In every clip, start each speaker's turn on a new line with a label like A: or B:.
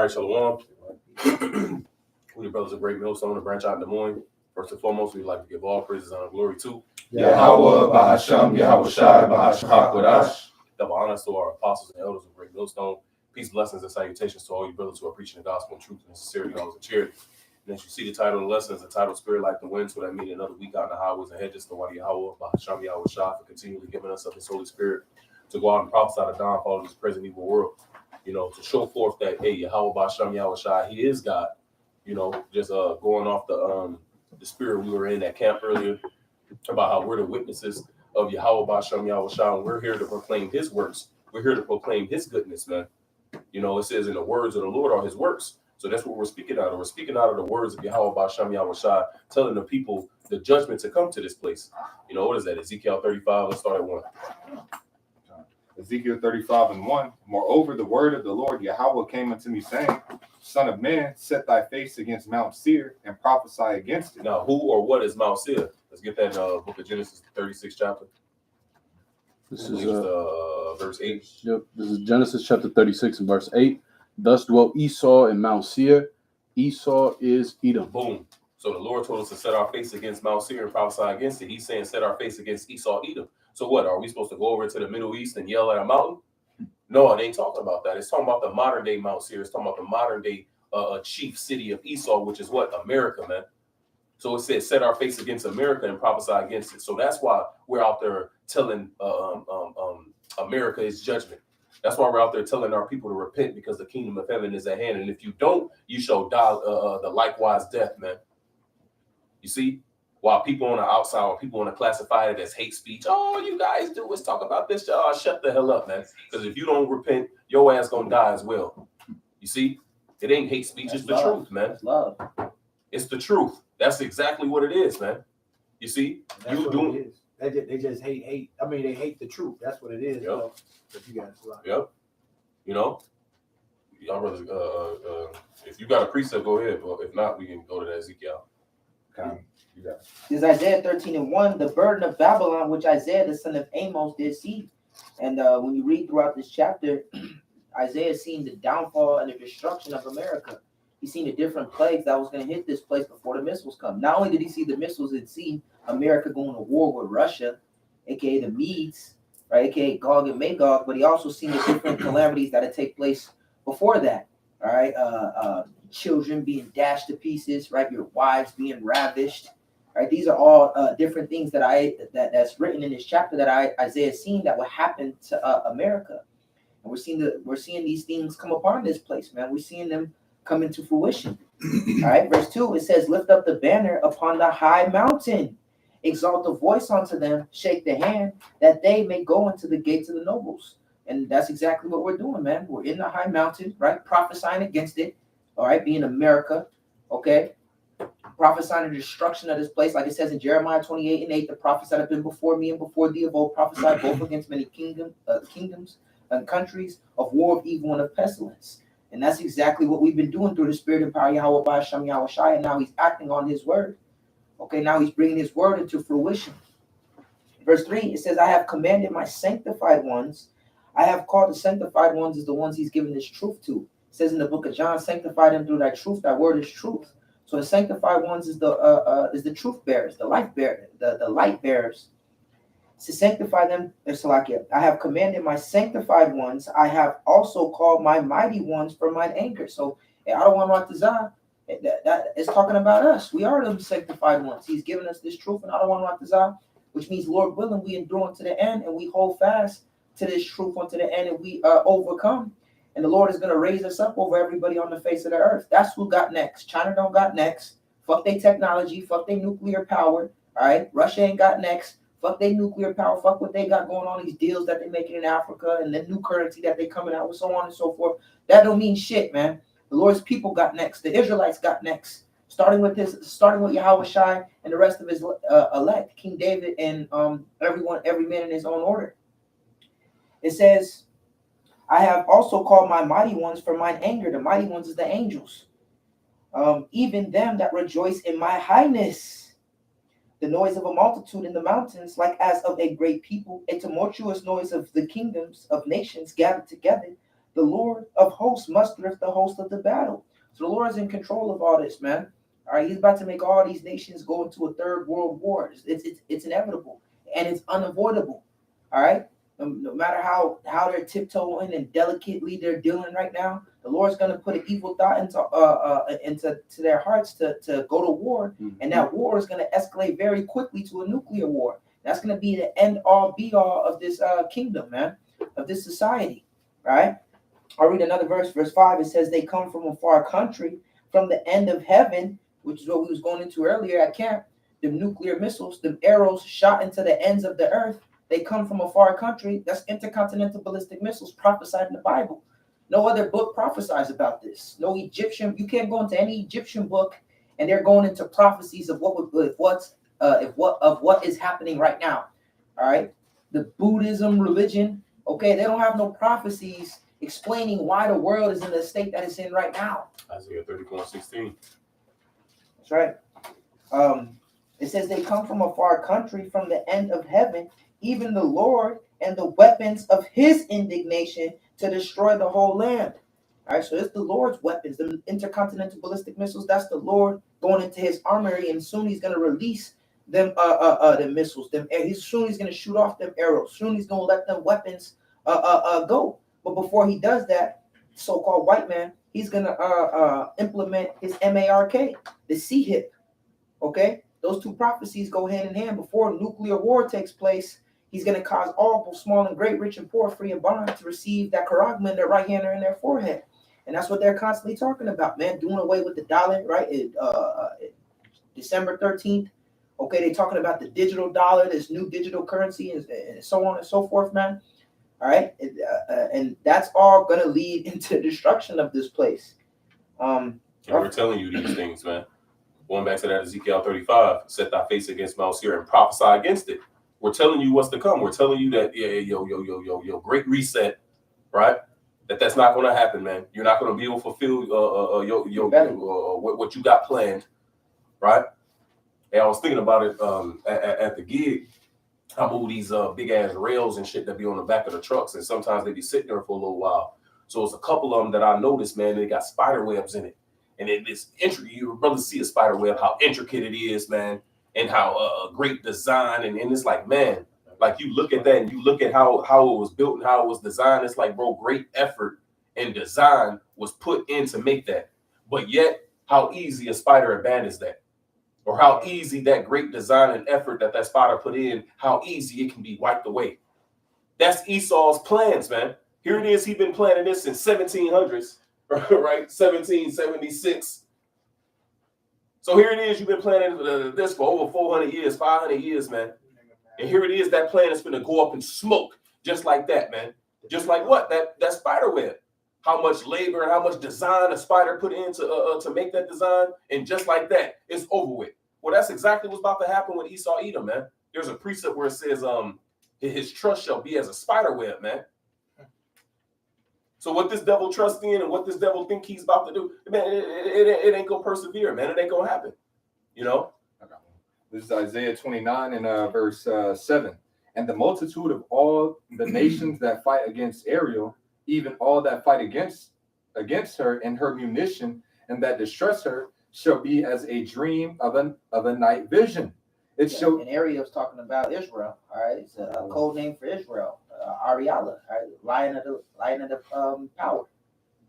A: All right, Shalom. We the brothers of Great Millstone and branch out in Des Moines. First and foremost, we'd like to give all praises and glory to
B: Yahweh, Bahasham, Yahweh Shai, Bahasham.
A: double honors to our apostles and elders of Great Millstone. Peace, blessings, and salutations to all you brothers who are preaching the gospel in truth and sincerity, always in charity. And as you see the title of the lesson is entitled Spirit Like the Wind, so that means another week out in the highways and hedges to Wadi Yahweh, Bahasham, Yahweh Shai, for continually giving us of his Holy Spirit to go out and prophesy the downfall of this present evil world. You know, to show forth that, hey, Yahweh, Bahasham, Yahweh Shai, he is God. You know, just going off the spirit we were in that camp earlier about how we're the witnesses of Yahweh, Bahasham, Yahweh Shai, and we're here to proclaim his works. We're here to proclaim his goodness, man. You know, it says in the words of the Lord are his works. So that's what we're speaking out of. We're speaking out of the words of Yahweh, Bahasham, Yahweh Shai, telling the people the judgment to come to this place. You know, what is that? Ezekiel 35, let's start at 1.
B: Ezekiel 35:1. Moreover, the word of the Lord Yahweh came unto me, saying, Son of man, set thy face against Mount Seir and prophesy against it.
A: Now, who or what is Mount Seir? Let's get that in book of Genesis, 36th chapter.
C: This
A: is verse 8.
C: Yep. This is Genesis chapter 36 and verse 8. Thus dwelt Esau in Mount Seir. Esau is Edom.
A: Boom. So the Lord told us to set our face against Mount Seir and prophesy against it. He's saying set our face against Esau, Edom. So what? Are we supposed to go over to the Middle East and yell at a mountain? No, it ain't talking about that. It's talking about the modern day Mount Seir. It's talking about the modern day chief city of Esau, which is what? America, man. So it says set our face against America and prophesy against it. So that's why we're out there telling America is judgment. That's why we're out there telling our people to repent, because the kingdom of heaven is at hand. And if you don't, you shall die the likewise death, man. You see? While people on the outside, or people want to classify it as hate speech, all you guys do is talk about this. Shut the hell up, man. Because if you don't repent, your ass gonna die as well. You see? It ain't hate speech, it's the truth, man.
D: It's love.
A: It's the truth. That's exactly what it is, man. You see?
D: You doing it. They just hate. I mean, they hate the truth. That's what it is.
A: Yep.
D: But you guys love.
A: Yep. You know? Y'all brothers, if you got a precept, go ahead. But if not, we can go to the Ezekiel.
B: Okay.
E: This is Isaiah 13:1, the burden of Babylon, which Isaiah the son of Amos did see. And when you read throughout this chapter, Isaiah seen the downfall and the destruction of America. He's seen the different plagues that was going to hit this place before the missiles come. Not only did he see the missiles and see America going to war with Russia, aka the Medes, right, aka Gog and Magog, but he also seen the different calamities that had take place before that. All right, children being dashed to pieces, right, your wives being ravished. Right, these are all different things that's written in this chapter that Isaiah seen that would happen to America, and we're seeing these things come upon this place, man. We're seeing them come into fruition. All right, verse 2, it says, "Lift up the banner upon the high mountain, exalt the voice unto them, shake the hand, that they may go into the gates of the nobles." And that's exactly what we're doing, man. We're in the high mountain, right, prophesying against it. All right, being America, okay. Prophesying the destruction of this place, like it says in Jeremiah 28:8, the prophets that have been before me and before thee of old prophesied both against many kingdoms and countries, of war, of evil, and of pestilence. And that's exactly what we've been doing through the Spirit and power of Yahweh Bahasham Yahweh Shai, and now he's acting on his word. Okay, now he's bringing his word into fruition. Verse 3, it says, "I have commanded my sanctified ones." I have called the sanctified ones as the ones he's given this truth to. It says in the book of John, "Sanctify them through thy truth, thy word is truth." So the sanctified ones is the truth bearers, the life bearer, the light bearers. To sanctify them, it's like it. "I have commanded my sanctified ones. I have also called my mighty ones for mine anger." So I don't want Ratazah. That is talking about us. We are the sanctified ones. He's given us this truth, and I don't want Ratazah, which means, Lord willing, we endure unto the end, and we hold fast to this truth unto the end, and we overcome. And the Lord is going to raise us up over everybody on the face of the earth. That's who got next. China don't got next. Fuck their technology. Fuck their nuclear power. All right. Russia ain't got next. Fuck their nuclear power. Fuck what they got going on, these deals that they making in Africa and the new currency that they coming out with, so on and so forth. That don't mean shit, man. The Lord's people got next. The Israelites got next. Starting with Yahweh Shai and the rest of his elect, King David, and every man in his own order. It says, "I have also called my mighty ones for mine anger." The mighty ones is the angels. "Even them that rejoice in my highness. The noise of a multitude in the mountains, like as of a great people, a tumultuous noise of the kingdoms of nations gathered together. the Lord of hosts mustereth the host of the battle. So the Lord is in control of all this, man. All right, he's about to make all these nations go into a third world war. It's inevitable and it's unavoidable. All right, no matter how they're tiptoeing and delicately they're dealing right now, the Lord's going to put an evil thought into their hearts to go to war, and that war is going to escalate very quickly to a nuclear war. That's going to be the end all be all of this kingdom, man, of this society. Right? I'll read another verse, verse 5. It says, they come from a far country, from the end of heaven, which is what we was going into earlier at camp. The nuclear missiles, the arrows shot into the ends of the earth, they come from a far country. That's intercontinental ballistic missiles prophesied in the Bible. No other book prophesies about this. No Egyptian, you can't go into any Egyptian book and they're going into prophecies of what is happening right now. All right. The Buddhism religion, okay, they don't have no prophecies explaining why the world is in the state that it's in right now.
A: Isaiah 34:16.
E: That's right. It says they come from a far country, from the end of heaven, even the Lord and the weapons of his indignation to destroy the whole land. All right, so it's the Lord's weapons, the intercontinental ballistic missiles. That's the Lord going into his armory, and soon he's going to release them the missiles. Soon he's going to shoot off them arrows. Soon he's going to let them weapons go. But before he does that, so-called white man, he's going to implement his MARK, the C-HIP. Okay, those two prophecies go hand in hand. Before nuclear war takes place, he's going to cause all, both small and great, rich and poor, free and bond, to receive that charagma in their right hand or in their forehead. And that's what they're constantly talking about, man, doing away with the dollar, right? December 13th. Okay, they're talking about the digital dollar, this new digital currency, and so on and so forth, man. All right, and that's all going to lead into the destruction of this place.
A: And we're telling you these things, man. Going back to that Ezekiel 35, set thy face against Mount Seir and prophesy against it. We're telling you what's to come. We're telling you that, great reset, right? That's not going to happen, man. You're not going to be able to fulfill what you got planned, right? And I was thinking about it at the gig. I move these big ass rails and shit that be on the back of the trucks, and sometimes they be sitting there for a little while. So it's a couple of them that I noticed, man. They got spider webs in it, and it's intricate. Your brothers see a spider web, how intricate it is, man, and how great design. And it's like, man, like you look at that and you look at how it was built and how it was designed. It's like, bro, great effort and design was put in to make that. But yet, how easy a spider abandons that. Or how easy that great design and effort that spider put in, how easy it can be wiped away. That's Esau's plans, man. Here it is. He's been planning this since 1700s, right? 1776. So here it is. You've been planning this for over 400 years, 500 years, man. And here it is. That plan is going to go up in smoke just like that, man. Just like what? That spider web. How much labor and how much design a spider put into to make that design, and just like that, it's over with. Well, that's exactly what's about to happen with Esau Edom, man. There's a precept where it says, his trust shall be as a spider web, man. So what this devil trusts in and what this devil think he's about to do, man, it ain't gonna persevere, man. It ain't gonna happen, you know.
B: This is Isaiah 29 and verse 7. And the multitude of all the nations that fight against Ariel, even all that fight against her and her munition, and that distress her, shall be as a dream of a night vision. It shall.
E: And Ariel's talking about Israel. All right, it's a code name for Israel. Ariala, right? Lion of the power.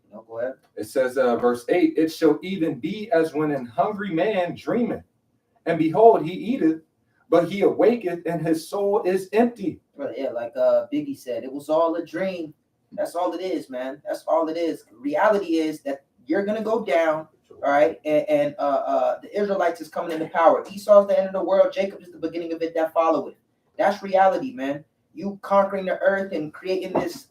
E: You know, go ahead.
B: It says, verse 8. It shall even be as when an hungry man dreameth, and behold, he eateth, but he awaketh, and his soul is empty.
E: Right, yeah, like Biggie said, it was all a dream. That's all it is, man. That's all it is. Reality is that you're gonna go down, all right? And the Israelites is coming into power. Esau's the end of the world. Jacob is the beginning of it that follow it. That's reality, man. You conquering the earth and creating this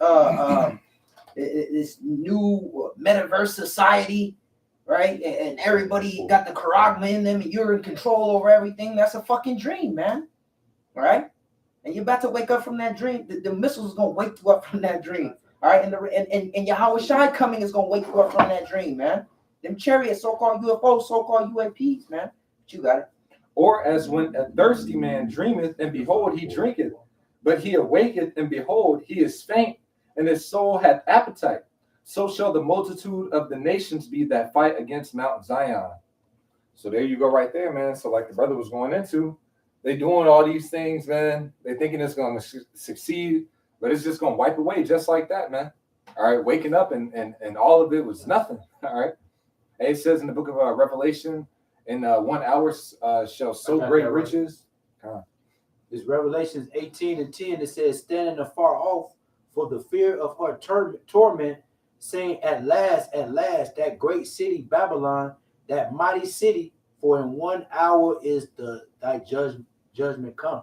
E: this new metaverse society, right? And everybody got the charagma in them, and you're in control over everything. That's a fucking dream, man. All right? And you're about to wake up from that dream. The missiles is gonna wake you up from that dream. All right, and Yahweh Shai coming is gonna wake you up from that dream, man. Them chariots, so-called UFOs, so-called UAPs, man. But you got it.
B: Or as when a thirsty man dreameth, and behold, he drinketh, but he awaketh, and behold, he is faint, and his soul hath appetite. so shall the multitude of the nations be that fight against Mount Zion. So there you go right there, man. So like the brother was going into, they doing all these things, man. They thinking it's going to succeed, but it's just going to wipe away just like that, man. All right, waking up and all of it was nothing. All right. And it says in the book of Revelation, in 1 hour shall so
D: got
B: great
D: that right.
B: riches.
D: It's Revelations 18:10. It says, standing afar off for the fear of her torment, saying, at last, that great city Babylon, that mighty city, for in 1 hour is thy judgment come.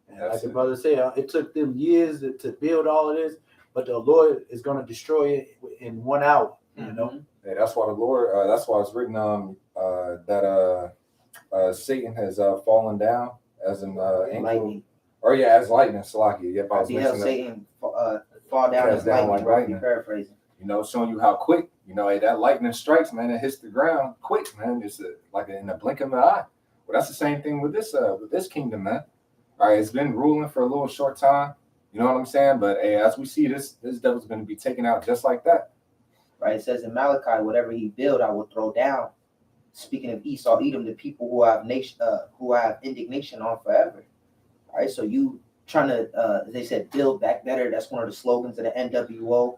D: And like the brother said, it took them years to build all of this, but the Lord is going to destroy it in 1 hour. You know,
B: Yeah, that's why the Lord. That's why it's written that Satan has fallen down as an angel.
E: Lightning.
B: Or yeah, as lightning. Salaki. Yep, I was
E: Beheld
B: mixing up.
E: Satan fall down
B: Cast
E: as
B: down
E: lightning,
B: like
E: roughly
B: lightning.
E: paraphrasing.
B: You know, showing you how quick. You know, hey, that lightning strikes, man. It hits the ground quick, man. It's like in the blink of an eye. Well, that's the same thing with this kingdom, man. All right, it's been ruling for a little short time. You know what I'm saying? But hey, as we see, this devil's going to be taken out just like that.
E: Right? It says in Malachi, whatever he build, I will throw down. Speaking of Esau, Edom, the people who have indignation on forever. All right, so you trying to, they said, build back better. That's one of the slogans of the NWO,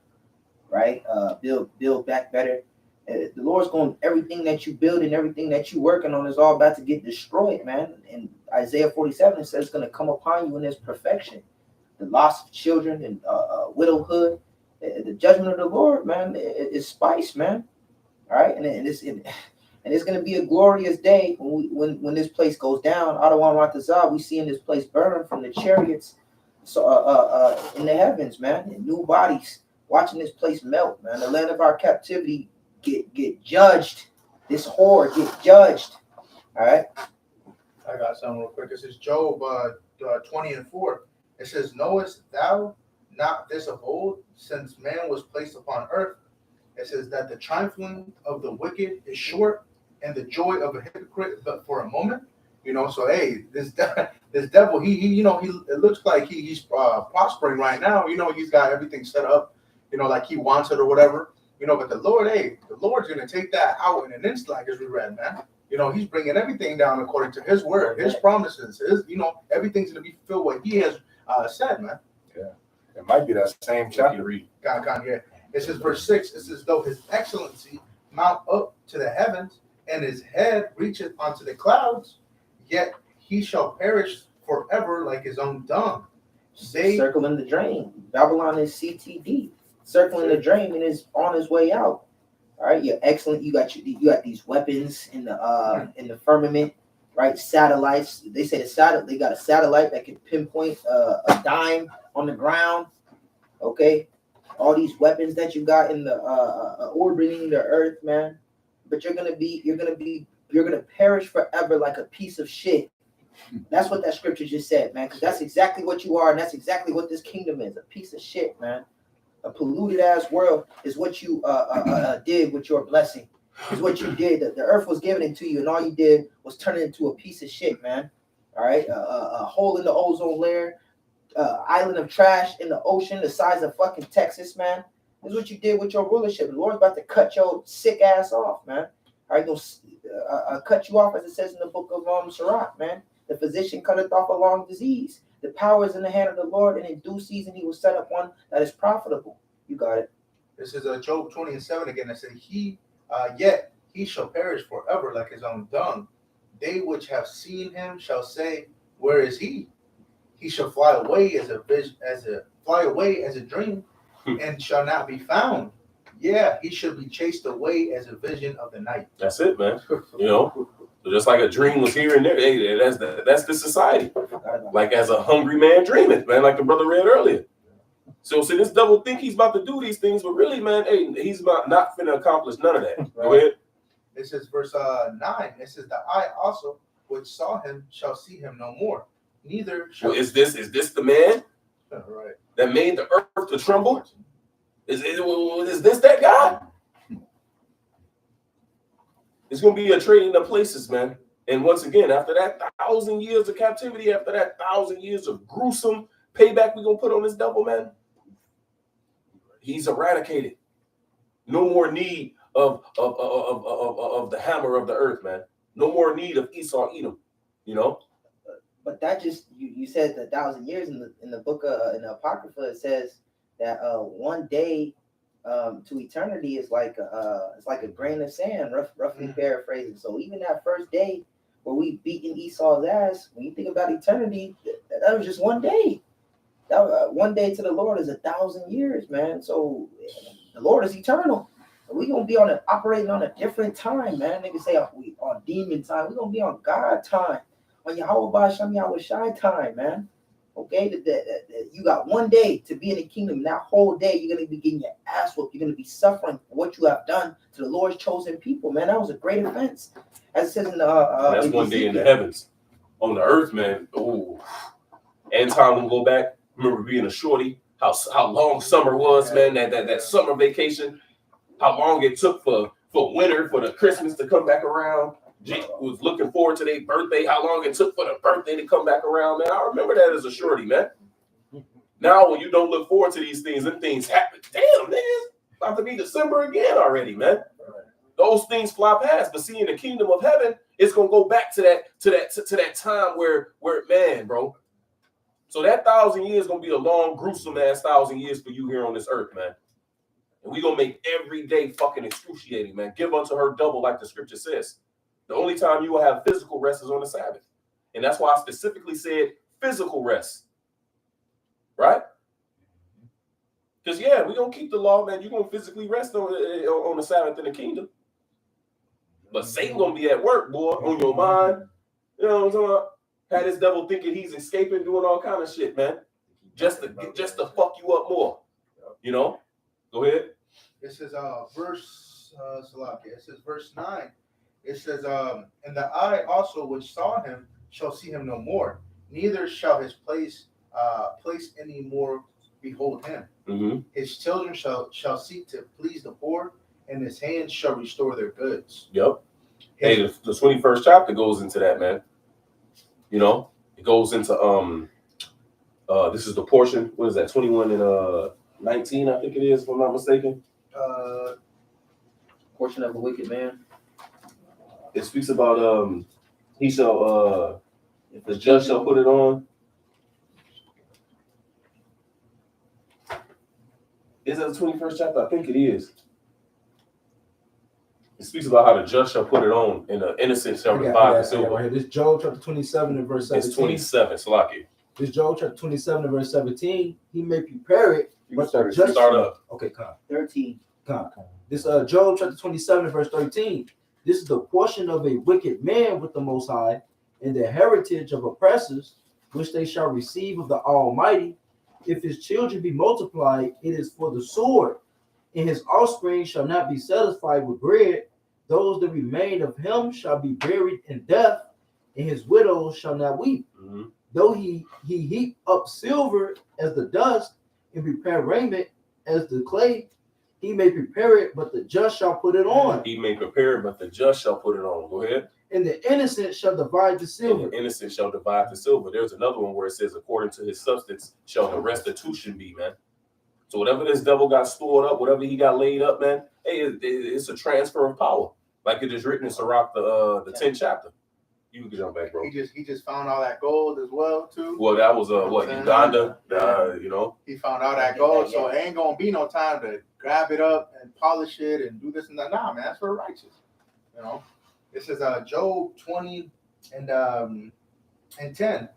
E: right? Build back better. The Lord's going, everything that you build and everything that you working on is all about to get destroyed, man. And Isaiah 47 says it's going to come upon you in its perfection. The loss of children and widowhood. The judgment of the Lord, man, is spice, man. All right, and it's going to be a glorious day when this place goes down. Adawan Ratazah, we see in this place burn from the chariots, so in the heavens, man, and new bodies. Watching this place melt, man. The land of our captivity get judged. This whore get judged. All right.
F: I got something real quick. This is Job 20:4. It says, knowest thou not this of old, since man was placed upon earth? It says that the triumphing of the wicked is short, and the joy of a hypocrite but for a moment. You know, so hey, this devil, he it looks like he's prospering right now. You know, he's got everything set up, you know, like he wants it or whatever. You know, but the Lord's gonna take that out in an instant, like as we read, man. You know, he's bringing everything down according to his word, his promises, everything's gonna be fulfilled what he has said, man.
B: Yeah, it might be that same chapter.
F: Yeah. It says verse 6, it says, though his excellency mount up to the heavens, and his head reacheth unto the clouds, yet he shall perish forever like his own dung.
E: Circling the drain. Babylon is CTD. Circling the drain and is on his way out. All right, you're excellent. You got these weapons in the firmament, right? Satellites. They say they got a satellite that can pinpoint a dime on the ground. Okay, all these weapons that you got in the orbiting the earth, man. But you're gonna perish forever like a piece of shit. That's what that scripture just said, man. Because that's exactly what you are, and that's exactly what this kingdom is—a piece of shit, man. A polluted ass world is what you did with your blessing. Is what you did. The earth was given it to you, and all you did was turn it into a piece of shit, man. All right, a hole in the ozone layer, island of trash in the ocean, the size of fucking Texas, man. This is what you did with your rulership. The Lord's about to cut your sick ass off, man. All right, gonna cut you off, as it says in the book of Sirach, man. The physician cutteth off a long disease. The power is in the hand of the Lord, and in due season he will set up one that is profitable. You got it.
F: This is Job 20:7 again. It said, yet he shall perish forever like his own dung. They which have seen him shall say, where is he? He shall fly away as a dream, and shall not be found. Yeah, he shall be chased away as a vision of the night.
A: That's it, man. You know, so just like a dream was here and there. Hey, that's the society. Like as a hungry man dreaming, man. Like the brother read earlier. So see, this devil think he's about to do these things, but really, man, hey, he's not finna accomplish none of that.
F: Right.
A: Go ahead.
F: It says verse 9. It says, the eye also which saw him shall see him no more. Neither shall.
A: Well, is this the man
F: Right.
A: that made the earth to tremble? Is this that guy? It's gonna be a trading of places, man. And once again, after that 1,000 years of captivity, after that 1,000 years of gruesome payback we're gonna put on this devil, man, he's eradicated. No more need of the hammer of the earth, man. No more need of Esau, Edom. You know.
E: But that just you said 1,000 years in the book in the Apocrypha, it says that one day to eternity is like it's like a grain of sand, roughly paraphrasing. So even that first day where we beating Esau's ass, when you think about eternity, that was just one day. That one day to the Lord is 1,000 years, man. So the Lord is eternal. We gonna be operating on a different time, man. They can say we on demon time. We gonna be on God time, on Yahweh Shem Yahweh Shai time, man. Okay, you got one day to be in the kingdom. That whole day, you're gonna be getting your ass whooped. You're gonna be suffering for what you have done to the Lord's chosen people, man. That was a great offense, as it says in the.
A: That's one day in the heavens. On the earth, man. Oh, and time will go back. Remember being a shorty. How long summer was, man. That summer vacation. How long it took for winter, for the Christmas to come back around. Jake was looking forward to their birthday. How long it took for the birthday to come back around, man. I remember that as a shorty, man. Now, when you don't look forward to these things and things happen, damn, man, it's about to be December again already, man. Those things fly past. But see, in the kingdom of heaven, it's gonna go back to that time where man, bro. So that 1,000 years gonna be a long, gruesome ass 1,000 years for you here on this earth, man. And we gonna make every day fucking excruciating, man. Give unto her double, like the scripture says. The only time you will have physical rest is on the Sabbath. And that's why I specifically said physical rest. Right? Because, yeah, we're going to keep the law, man. You're going to physically rest on the Sabbath in the kingdom. But Satan going to be at work, boy, on your mind. You know what I'm talking about? Had this devil thinking he's escaping, doing all kind of shit, man. Just to fuck you up more. You know? Go ahead.
F: It says verse 9. It says, and the eye also which saw him shall see him no more, neither shall his place any more behold him.
A: Mm-hmm.
F: His children shall seek to please the poor, and his hands shall restore their goods.
A: Yep. Hey, the 21st chapter goes into that, man. You know, it goes into this is the portion. What is that? 21 and 19, I think it is, if I'm not mistaken.
E: Portion of a wicked man.
A: It speaks about he shall if the judge shall put it on. Is that the 21st chapter? I think it is. It speaks about how the judge shall put it on, and the innocent shall revive the silver.
D: Right here. This Job chapter 27 and verse 17.
A: It's 27, Salaki.
D: This Job chapter 27 and verse 17. He may prepare it.
B: You can
D: But
A: Start up.
D: Okay, come.
E: 13.
D: Come. This Job chapter 27 and verse 13. This is the portion of a wicked man with the Most High, and the heritage of oppressors, which they shall receive of the Almighty. If his children be multiplied, it is for the sword, and his offspring shall not be satisfied with bread. Those that remain of him shall be buried in death, and his widows shall not weep.
A: Mm-hmm.
D: Though he heap up silver as the dust, and prepare raiment as the clay, he may prepare it, but the just shall put it on.
A: He may prepare it, but the just shall put it on. Go ahead.
D: And the innocent shall divide the
A: And
D: silver.
A: the innocent shall divide the silver. There's another one where it says, according to his substance shall the restitution be, man. So whatever this devil got stored up, whatever he got laid up, man, hey, it's a transfer of power. Like it is written in Sirach, the 10th chapter. You can jump back, bro.
F: He just found all that gold as well too.
A: Well, that was Uganda. You know.
F: He found all that gold, so it ain't gonna be no time to grab it up and polish it and do this and that. Nah, man, that's for the righteous. You know. It says Job 20 and 10,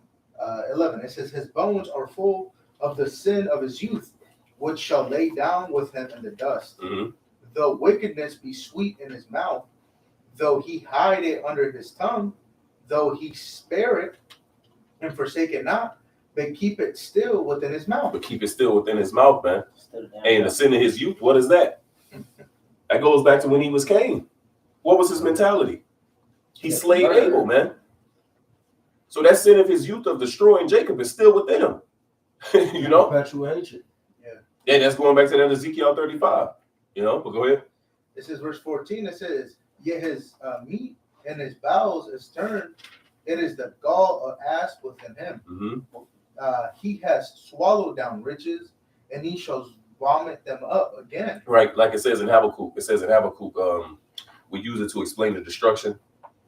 F: 11. It says his bones are full of the sin of his youth, which shall lay down with him in the dust.
A: Mm-hmm.
F: Though wickedness be sweet in his mouth, though he hide it under his tongue, though he spare it and forsake it not, but keep it still within his mouth.
A: But keep it still within his mouth, man. And the sin of his youth, what is that? That goes back to when he was Cain. What was his mentality? He slayed Abel, man. So that sin of his youth of destroying Jacob is still within him. You know?
D: Perpetual hatred.
A: Yeah, that's going back to that Ezekiel 35. You know, but go ahead.
F: This is verse 14. It says, yet his meat and his bowels is turned. It is the gall of ass within him.
A: Mm-hmm.
F: He has swallowed down riches, and he shall vomit them up again.
A: Right, like it says in Habakkuk. It says in Habakkuk, we use it to explain the destruction.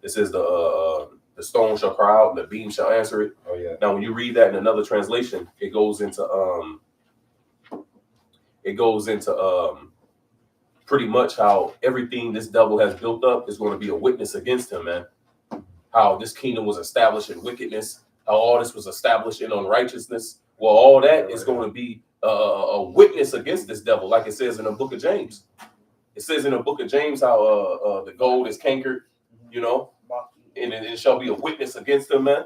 A: It says the stone shall cry out and the beam shall answer it.
B: Oh yeah.
A: Now, when you read that in another translation, it goes into pretty much how everything this devil has built up is going to be a witness against him, man. How this kingdom was established in wickedness, how all this was established in unrighteousness. Well, all that is going to be a witness against this devil, like it says in the book of James. It says in the book of James how the gold is cankered, you know, and it shall be a witness against him, man.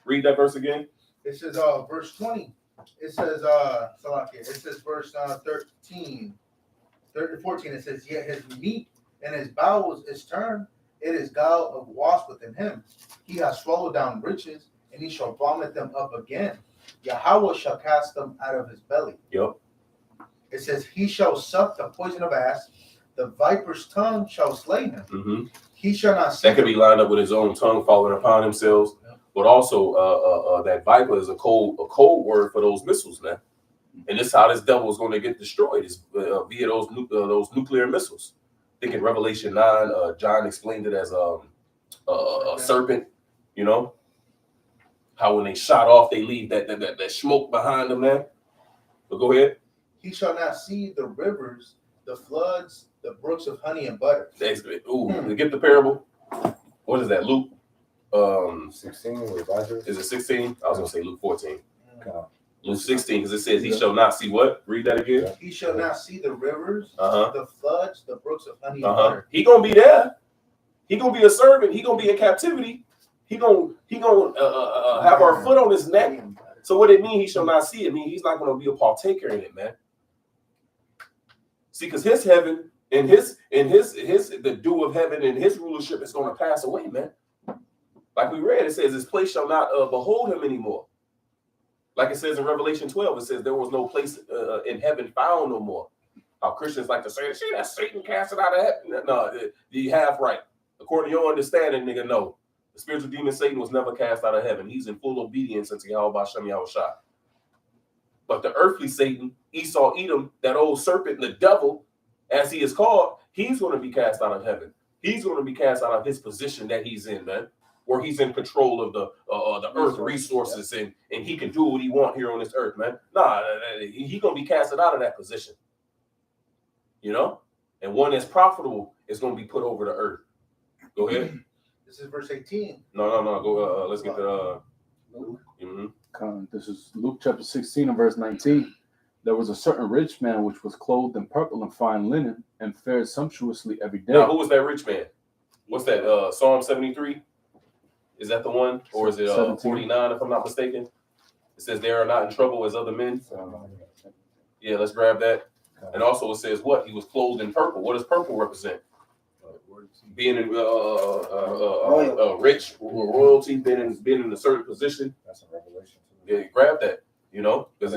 A: Read that verse again.
F: It says verse 20. It says verse 13, 14. It says, yet his meat and his bowels is turned. It is gall of wasp within him. He has swallowed down riches, and he shall vomit them up again. Yahweh shall cast them out of his belly.
A: Yep.
F: It says, he shall suck the poison of asp. The viper's tongue shall slay him.
A: Mm-hmm.
F: He shall not see.
A: That could be lined up with his own tongue falling upon himself, but also that viper is a cold word for those missiles, man. And this is how this devil is going to get destroyed, is via those nuclear missiles. I think in Revelation 9, John explained it as a serpent, you know, how when they shot off, they leave that smoke behind them, man. But go ahead.
F: He shall not see the rivers, the floods, the brooks of honey and butter.
A: Ooh, get the parable. What is that, Luke?
B: 16 with Elijah.
A: Is it 16? I was going to say Luke 14.
B: Okay.
A: Luke 16, because it says he shall not see what? Read that again.
F: He shall not see the rivers,
A: Uh-huh.
F: the floods, the brooks of honey and
A: Uh-huh.
F: butter.
A: He gonna be there. He gonna be a servant. He gonna be in captivity. He gonna have our foot on his neck. So what it mean? He shall not see it. Mean he's not gonna be a partaker in it, man. See, because his heaven and his the dew of heaven and his rulership is gonna pass away, man. Like we read, it says his place shall not behold him anymore. Like it says in Revelation 12, it says there was no place in heaven found no more. How Christians like to say, see, that's Satan casted out of heaven. No, you half right. According to your understanding, nigga, no. The spiritual demon Satan was never cast out of heaven. He's in full obedience unto Yahweh Shem Yahushua. But the earthly Satan, Esau, Edom, that old serpent, the devil, as he is called, he's going to be cast out of heaven. He's going to be cast out of his position that he's in, man. Where he's in control of the earth resources and he can do what he want here on this earth, man. Nah, he gonna be casted out of that position, you know. And one that's profitable is gonna be put over the earth. Go ahead.
F: This is verse 18.
A: No. Go. Let's get the.
C: This is Luke chapter 16 and verse 19. There was a certain rich man which was clothed in purple and fine linen and fared sumptuously every day.
A: Now, who was that rich man? What's that? Psalm 73. Is that the one, or is it 49? If I'm not mistaken, it says they are not in trouble as other men. Yeah, let's grab that. And also it says what? He was clothed in purple. What does purple represent? Being in rich, royalty, being in a certain position.
B: That's a revelation.
A: Yeah, grab that. You know, because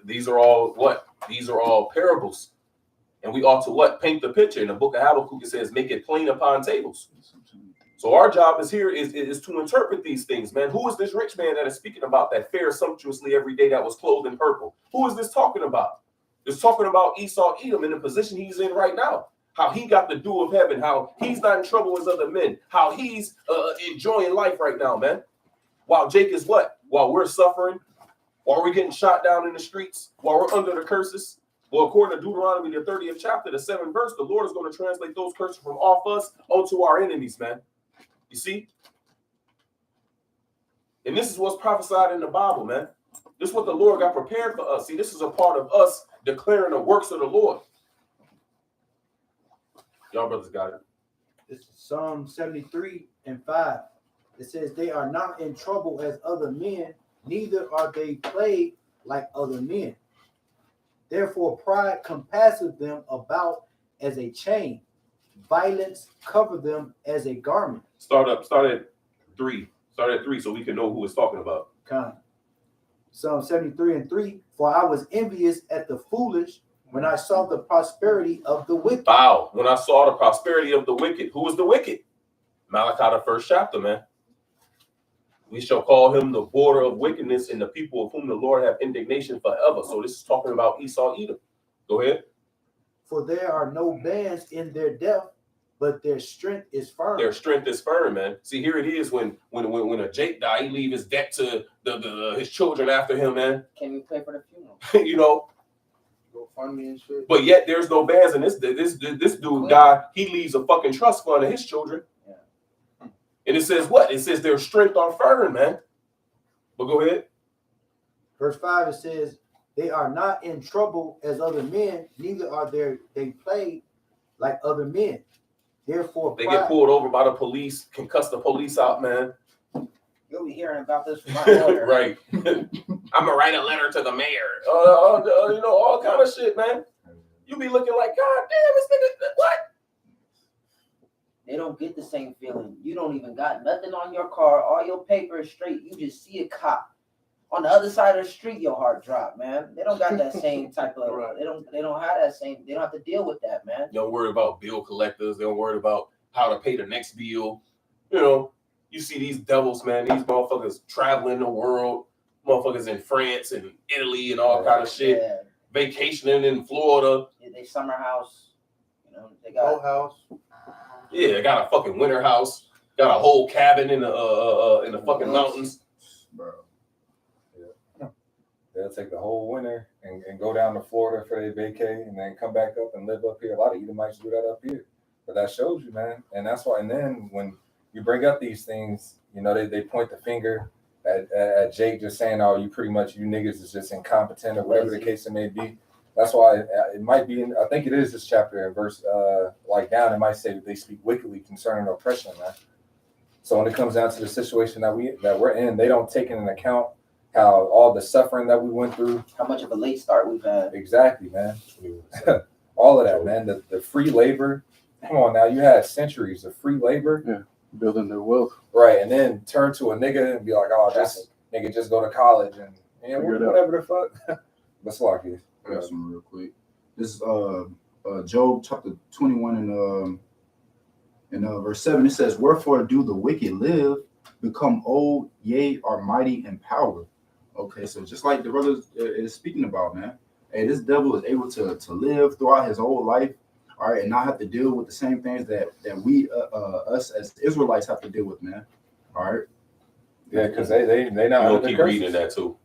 A: these are all what? These are all parables, and we ought to what? Paint the picture. In the book of Habakkuk, it says, "Make it plain upon tables." So our job is here is to interpret these things, man. Who is this rich man that is speaking about that fares sumptuously every day that was clothed in purple? Who is this talking about? It's talking about Esau, Edom, in the position he's in right now. How he got the dew of heaven, how he's not in trouble as other men, how he's enjoying life right now, man. While Jake is what? While we're suffering, while we're getting shot down in the streets, while we're under the curses. Well, according to Deuteronomy, the 30th chapter, the 7th verse, the Lord is going to translate those curses from off us onto our enemies, man. You see? And this is what's prophesied in the Bible, man. This is what the Lord got prepared for us. See, this is a part of us declaring the works of the Lord. Y'all brothers got it.
D: This is Psalm 73 and 5. It says, they are not in trouble as other men, neither are they plagued like other men. Therefore, pride compasseth them about as a chain. Violence cover them as a garment.
A: Start at 3. Start at 3 so we can know who it's talking about.
D: Psalm 73 and 3. For I was envious at the foolish when I saw the prosperity of the wicked.
A: Wow. When I saw the prosperity of the wicked. Who is the wicked? Malachi, the 1st chapter, man. We shall call him the border of wickedness and the people of whom the Lord have indignation forever. So this is talking about Esau, Edom. Go ahead.
D: For there are no bands in their death, but their strength is firm.
A: Their strength is firm, man. See, here it is when a Jake die, he leave his debt to his children after him, man.
E: Can we pay for the funeral?
A: You know,
F: Go fund me and shit.
A: but yet there's no bands, and this dude died. He leaves a fucking trust fund to his children.
E: Yeah.
A: And it says what? It says their strength are firm, man. But go ahead.
D: Verse 5, it says, they are not in trouble as other men, neither are they plagued like other men. Therefore,
A: They get pulled over by the police, can cuss the police out, man.
E: You'll be hearing about this from my lawyer.
A: Right. I'm gonna write a letter to the mayor. You know, all kind of shit, man. You be looking like, God damn, this nigga, what?
E: They don't get the same feeling. You don't even got nothing on your car. All your paper is straight. You just see a cop on the other side of the street. Your heart drop, man. They don't got that same type of.
F: Right.
E: They don't have that same. They don't have to deal with that, man.
A: They don't worry about bill collectors. They don't worry about how to pay the next bill. You know, you see these devils, man. These motherfuckers traveling the world. Motherfuckers in France and Italy and all kind of shit.
E: Yeah.
A: Vacationing in Florida.
E: They summer house. You know, they
F: Whole
E: got.
F: house.
A: Yeah, they got a fucking winter house. Got a whole cabin in the fucking mountains.
B: Bro. Yeah. They'll take the whole winter and go down to Florida for their vacay and then come back up and live up here. A lot of Edomites do that up here. But that shows you, man. And that's why, and then when you bring up these things, you know, they point the finger at Jake just saying, oh, you niggas is just incompetent or whatever the case it may be. That's why it might be I think it is this chapter in verse like down, it might say that they speak wickedly concerning oppression, man. So when it comes down to the situation that we're in, they don't take into account how all the suffering that we went through.
E: How much of a late start we've had.
B: Exactly, man. All of that, man. The free labor. Come on now, you had centuries of free labor.
C: Building their wealth.
B: Right, and then turn to a nigga and be like, oh, this nigga just go to college and whatever the fuck. But Slocky.
G: I got some real quick. This is Job chapter 21 and verse 7. It says, wherefore do the wicked live, become old, yea, are mighty in power. Okay, so just like the brother is speaking about, man. Hey, this devil is able to live throughout his whole life, all right, and not have to deal with the same things that we us as Israelites have to deal with, man. All right.
B: Yeah, because they not
A: You'll
B: under the
A: keep
B: curses.
A: reading that too.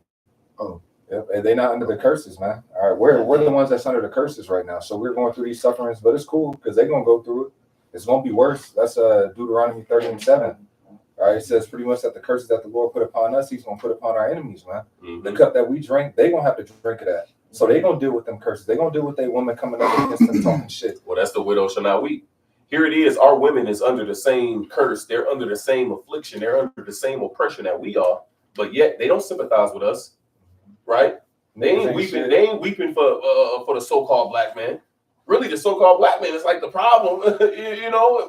G: Oh.
B: Yep, they not under the curses, man. All right, we're the ones that's under the curses right now. So we're going through these sufferings, but it's cool because they're gonna go through it. It's gonna be worse. That's Deuteronomy 30:7. All right, it says pretty much that the curses that the Lord put upon us, He's gonna put upon our enemies, man.
A: Mhm.
B: The cup that we drink, they gonna have to drink it at. So they gonna deal with them curses. They gonna deal with their woman coming up against them talking shit.
A: Well, that's the widow shall not weep. Here it is. Our women is under the same curse. They're under the same affliction. They're under the same oppression that we are. But yet they don't sympathize with us, right? They ain't weeping. They ain't weeping for the so-called black man. Really, the so-called black man is like the problem, you know.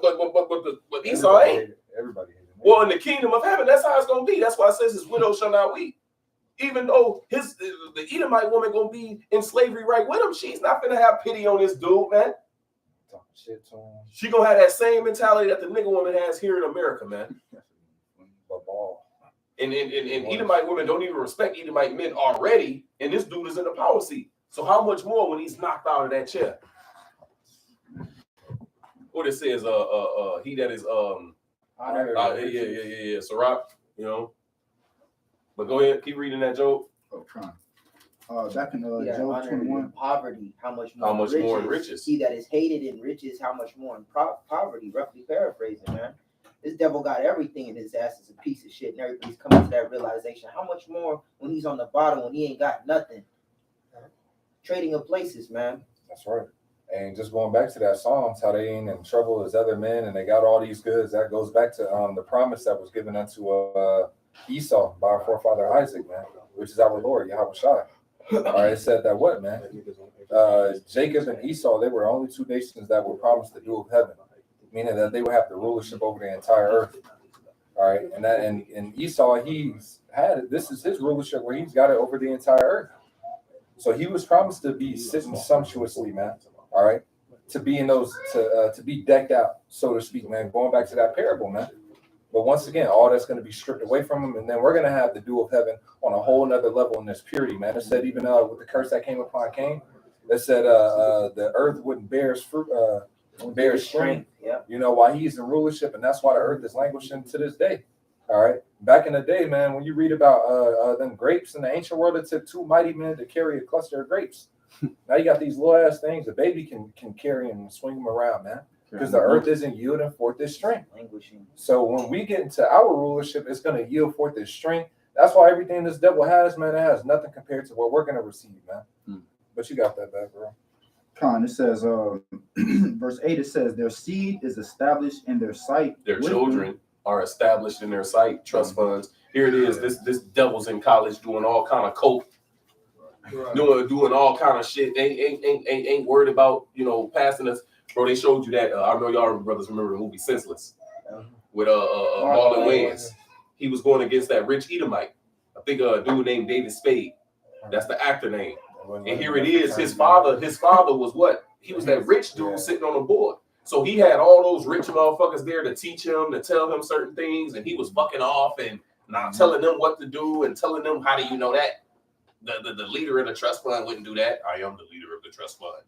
A: But Esau ain't.
B: Everybody hated him.
A: Well, in the kingdom of heaven, that's how it's gonna be. That's why it says his widow shall not weep. Even though the Edomite woman gonna be in slavery right with him, she's not gonna have pity on this dude, man.
B: Talking shit to him.
A: She gonna have that same mentality that the nigga woman has here in America, man.
B: But ball.
A: And Edomite women don't even respect Edomite men already, and this dude is in the power seat. So how much more when he's knocked out of that chair? What it says, he that is yeah. Sirach, you know. But go ahead, keep reading that, Job.
G: Oh, trying. Back in
E: Yeah,
G: Job
E: honor in
G: 21.
E: poverty, how much more,
A: How much more in riches?
E: He that is hated in riches, how much more in poverty, roughly paraphrasing, man. This devil got everything, and his ass is a piece of shit, and everybody's coming to that realization. How much more when he's on the bottom, when he ain't got nothing? Trading of places, man.
B: That's right. And just going back to that Psalms, how they ain't in trouble as other men, and they got all these goods. That goes back to the promise that was given unto Esau by our forefather Isaac, man, which is our Lord, Yahweh Shai. All right, it said that what, man? Jacob and Esau, they were only two nations that were promised the dual of heaven, meaning that they would have the rulership over the entire earth. All right, and Esau, this is his rulership where he's got it over the entire earth. So he was promised to be sitting sumptuously, man. All right, to be in those, to be decked out, so to speak, man. Going back to that parable, man. But once again, all that's going to be stripped away from him, and then we're going to have the dew of heaven on a whole nother level in this purity, man. It said even with the curse that came upon Cain, that said the earth wouldn't bear fruit, bear strength.
E: Yeah.
B: You know, while he's in rulership, and that's why the earth is languishing to this day. All right. Back in the day, man, when you read about them grapes in the ancient world, it took 2 mighty men to carry a cluster of grapes. Now you got these little ass things a baby can carry and swing them around, man, because the earth isn't yielding forth this strength.
E: Languishing.
B: So when we get into our rulership, it's going to yield forth this strength. That's why everything this devil has, man, it has nothing compared to what we're going to receive, man. But you got that back, bro.
G: Con, it says, verse 8, it says, their seed is established in their sight.
A: Their
G: with
A: children are established in their sight, trust funds. Here it is. This devil's in college doing all kind of coke, doing all kind of shit. Ain't worried about, you know, passing us. Bro, they showed you that. I know y'all brothers remember the movie Senseless with Marlon Wayans. He was going against that rich Edomite. I think a dude named David Spade. That's the actor name. And here it is. His father was what? He was that rich dude sitting on the board. So he had all those rich motherfuckers there to teach him, to tell him certain things, and he was fucking off and not telling them what to do and telling them, how do you know that? The leader of the trust fund wouldn't do that. I am the leader of the trust fund.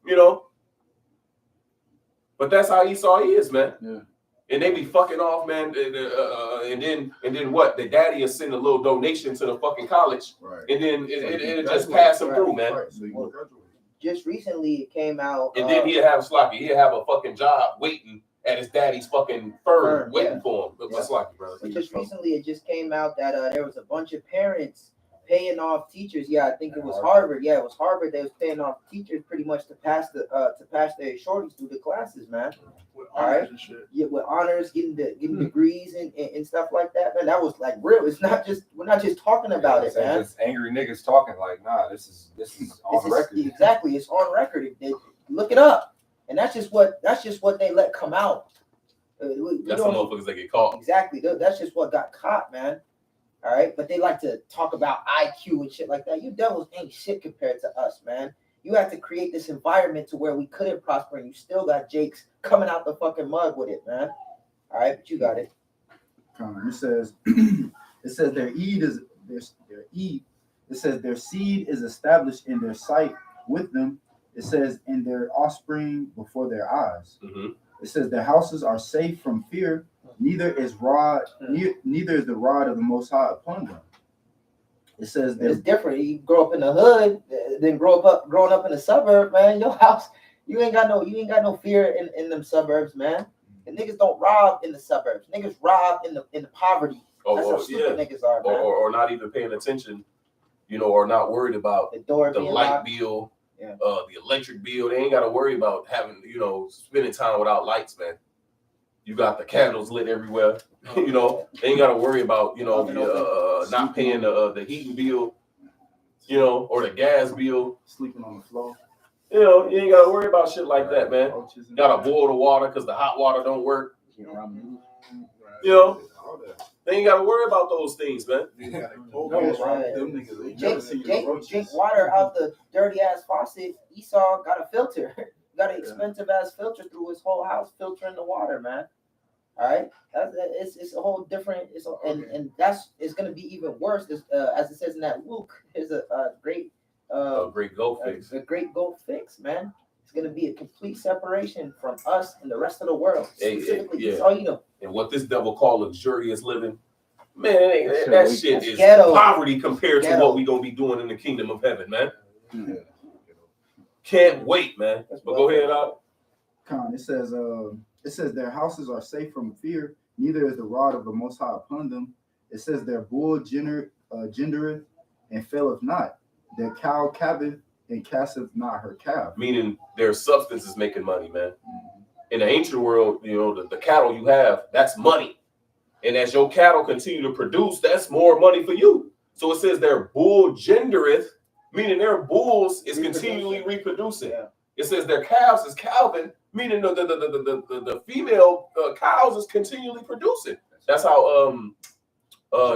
A: You know? But that's how Esau is, man.
C: Yeah.
A: And they be fucking off, man. And then what? The daddy will send a little donation to the fucking college,
G: Right.
A: and then it just pass him through, man.
G: Right. So you can graduate.
E: Just recently, it came out.
A: And then he'll have Slocky. He'll have a fucking job waiting at his daddy's fucking firm, waiting for him. But Slocky, brother.
E: But just recently, it just came out that there was a bunch of parents paying off teachers. Yeah, I think it was Harvard. Yeah, it was Harvard. They was paying off teachers pretty much to pass their shorties through the classes, man.
F: With
E: All right.
F: and shit.
E: Yeah, with honors, getting degrees and stuff like that, man. That was like real. It's not just we're not just talking about it, man.
B: Just angry niggas talking like, nah, this is on record.
E: Exactly, it's on record. Look it up, and that's just what they let come out.
A: That's the motherfuckers that get caught.
E: Exactly, that's just what got caught, man. All right, but they like to talk about IQ and shit like that. You devils ain't shit compared to us, man. You have to create this environment to where we couldn't prosper, and you still got Jakes coming out the fucking mud with it, man. All right, but you got it.
G: It says, their seed is It says their seed is established in their sight with them. It says in their offspring before their eyes.
A: Mm-hmm.
G: It says their houses are safe from fear. Neither is the rod of the Most High upon them. It says
E: It's different. You grow up in the hood, then growing up in the suburb, man. Your house, you ain't got no fear in them suburbs, man. And niggas don't rob in the suburbs. Niggas rob in the poverty. That's how stupid niggas are, man.
A: Or not even paying attention, you know, or not worried about
E: the door
A: the
E: being
A: light
E: locked.
A: bill,
E: Yeah.
A: The electric bill. They ain't got to worry about having, you know, spending time without lights, man. You got the candles lit everywhere. You know, they ain't got to worry about, you know, not paying the heating bill, you know, or the gas bill.
G: sleeping on the floor.
A: You know, you ain't got to worry about shit like that, man. You got to boil the water because the hot water don't work. You know, they ain't got to worry about those things, man.
E: Drink water out the dirty ass faucet. Esau got a filter. Got an expensive ass filter through his whole house, filtering the water, man. All right, it's a whole different. And it's gonna be even worse. As it says in that Luke, there's a great
A: goat fix.
E: A great goat fix, man. It's gonna be a complete separation from us and the rest of the world. Specifically, Esau Edom.
A: And what this devil call luxurious living, man, that shit is
E: ghetto.
A: poverty compared to
E: Ghetto.
A: what we gonna be doing in the kingdom of heaven, man. Can't wait, man. But go ahead, out.
G: It says their houses are safe from fear. Neither is the rod of the Most High upon them. It says their bull gendereth and faileth not. Their cow calveth and casteth not her calf.
A: Meaning their substance is making money, man. In the ancient world, you know, the cattle you have, that's money. And as your cattle continue to produce, that's more money for you. So it says their bull gendereth, meaning their bulls is continually reproducing.
E: Yeah.
A: It says their calves is calving, meaning the female cows is continually producing. That's how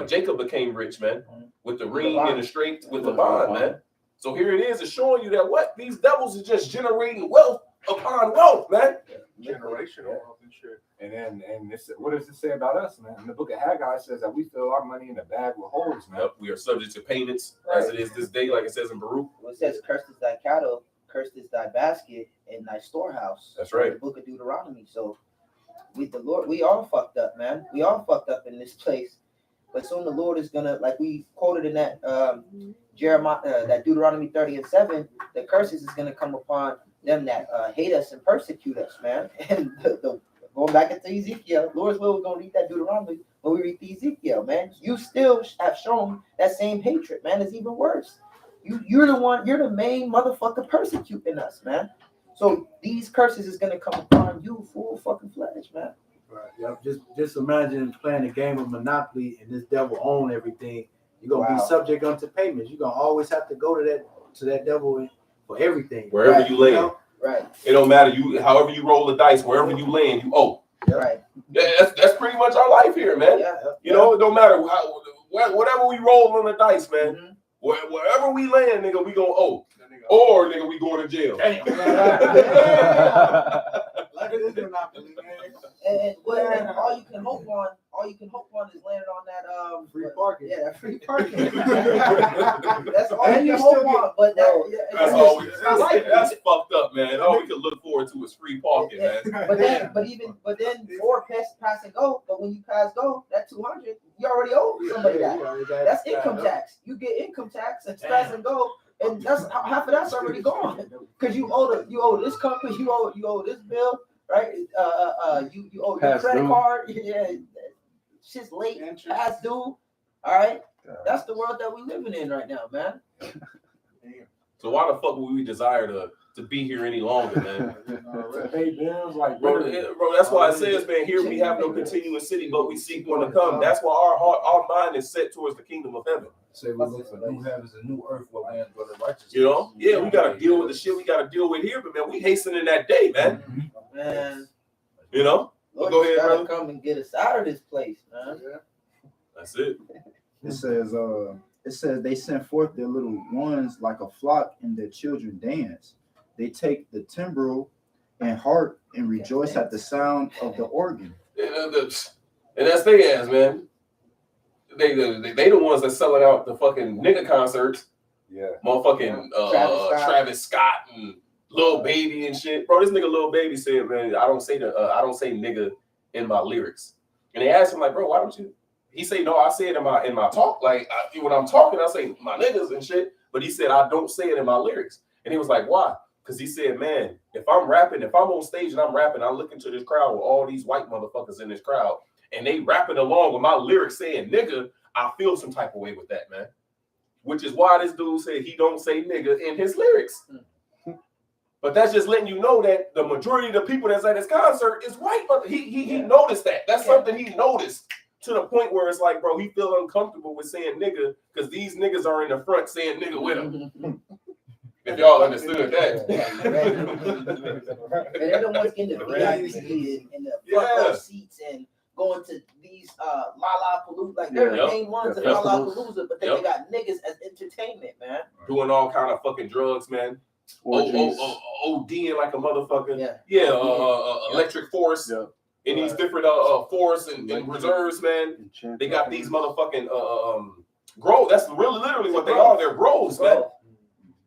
A: Jacob became rich, man, with the ring and the straight with the bond, man. So here it is, it's showing you that what these devils are just generating wealth upon wealth, man.
F: Generational wealth and shit.
B: And this, what does it say about us, man? In the book of Haggai, it says that we fill our money in a bag with holes, man.
A: Yep, we are subject to payments as it is this day, like it says in Baruch.
E: Well, it says, "Cursed is thy cattle, cursed is thy basket, and thy storehouse."
A: That's right.
E: The book of Deuteronomy. So, with the Lord, we all fucked up, man. We all fucked up in this place. But soon the Lord is gonna, like we quoted in that Jeremiah, that Deuteronomy 30:7, the curses is gonna come upon them that hate us and persecute us, man. And going back into Ezekiel, Lord's will, we're gonna read that Deuteronomy when we read the Ezekiel, man. You still have shown that same hatred, man. It's even worse. You're the main motherfucker persecuting us, man. So these curses is gonna come upon you full fucking fledged, man.
D: Right. Yep. Just imagine playing a game of Monopoly and this devil own everything. You're gonna be subject unto payments. You're gonna always have to go to that devil for everything.
A: Wherever
E: Right.
A: you land.
E: Right.
A: It don't matter. You, however you roll the dice, wherever you land, you owe.
E: Right.
A: That's pretty much our life here, man.
E: Yeah.
A: You know, it don't matter how, whatever we roll on the dice, man.
E: Mhm.
A: Wherever we land, nigga, we gonna owe. Or nigga, we going to jail.
F: Like it is Monopoly, man.
E: And all you can hope on is landing on that
D: Free parking.
E: Yeah, that free parking.
F: That's
E: That's all
F: And
E: you
F: you
E: can hope
F: still
E: on. But
A: That's all. That's fucked up, man. All we can look forward to is free parking, man.
E: But then or pass and go. But when you pass go, that 200, you already owe somebody that. That's income tax. You get income tax and pass and go, and that's half of that's already gone because you owe this company, you owe this bill, right? You owe your
C: Past
E: credit
C: due.
E: card. Yeah, shit's late, past due. All right, that's the world that we living in right now, man.
A: So why the fuck would we desire to be here any longer, man?
B: To pay bills, like,
A: Bro, that's why it says, man, here we have no continuous city, but we seek one to come. That's why our mind is set towards the kingdom of heaven.
H: Say we look for new heavens and new earth where land dwell in righteousness.
A: You know? Yeah, we gotta deal with the shit we gotta deal with here, but man, we hastening that day, man.
E: Man,
A: You know?
E: Lord,
A: Go
E: you
A: ahead,
E: gotta
A: brother.
E: come and get us out of this place, man.
A: That's it.
G: It says they send forth their little ones like a flock, and their children dance. They take the timbrel and harp and rejoice at the sound of the organ.
A: And that's they ass, man. They the ones that selling out the fucking nigga concerts.
B: Yeah.
A: Motherfucking Travis Scott and Lil Baby and shit. Bro, this nigga Lil Baby said, man, I don't say nigga in my lyrics. And they asked him, like, bro, why don't you? He said, no, I say it in my talk. Like, when I'm talking, I say my niggas and shit. But he said, I don't say it in my lyrics. And he was like, why? Because he said, man, if I'm rapping, if I'm on stage and I'm rapping, I look into this crowd with all these white motherfuckers in this crowd, and they rapping along with my lyrics saying nigga, I feel some type of way with that, man. Which is why this dude said he don't say nigga in his lyrics. But that's just letting you know that the majority of the people that's at his concert is white. But he noticed that. That's something he noticed to the point where it's like, bro, he feel uncomfortable with saying nigga because these niggas are in the front saying nigga with him. If y'all understood that.
E: And they're the ones getting the VIP and the front row seats and going to these Lollapalooza, like they're the main ones in Lollapalooza, but then they got niggas as entertainment, man.
A: Doing all kind of fucking drugs, man. ODing like a motherfucker. Yeah. Electric Force.
C: Yeah.
A: In these different forests and reserves, man. They got these motherfucking groves. That's really literally what they are. They're groves, man.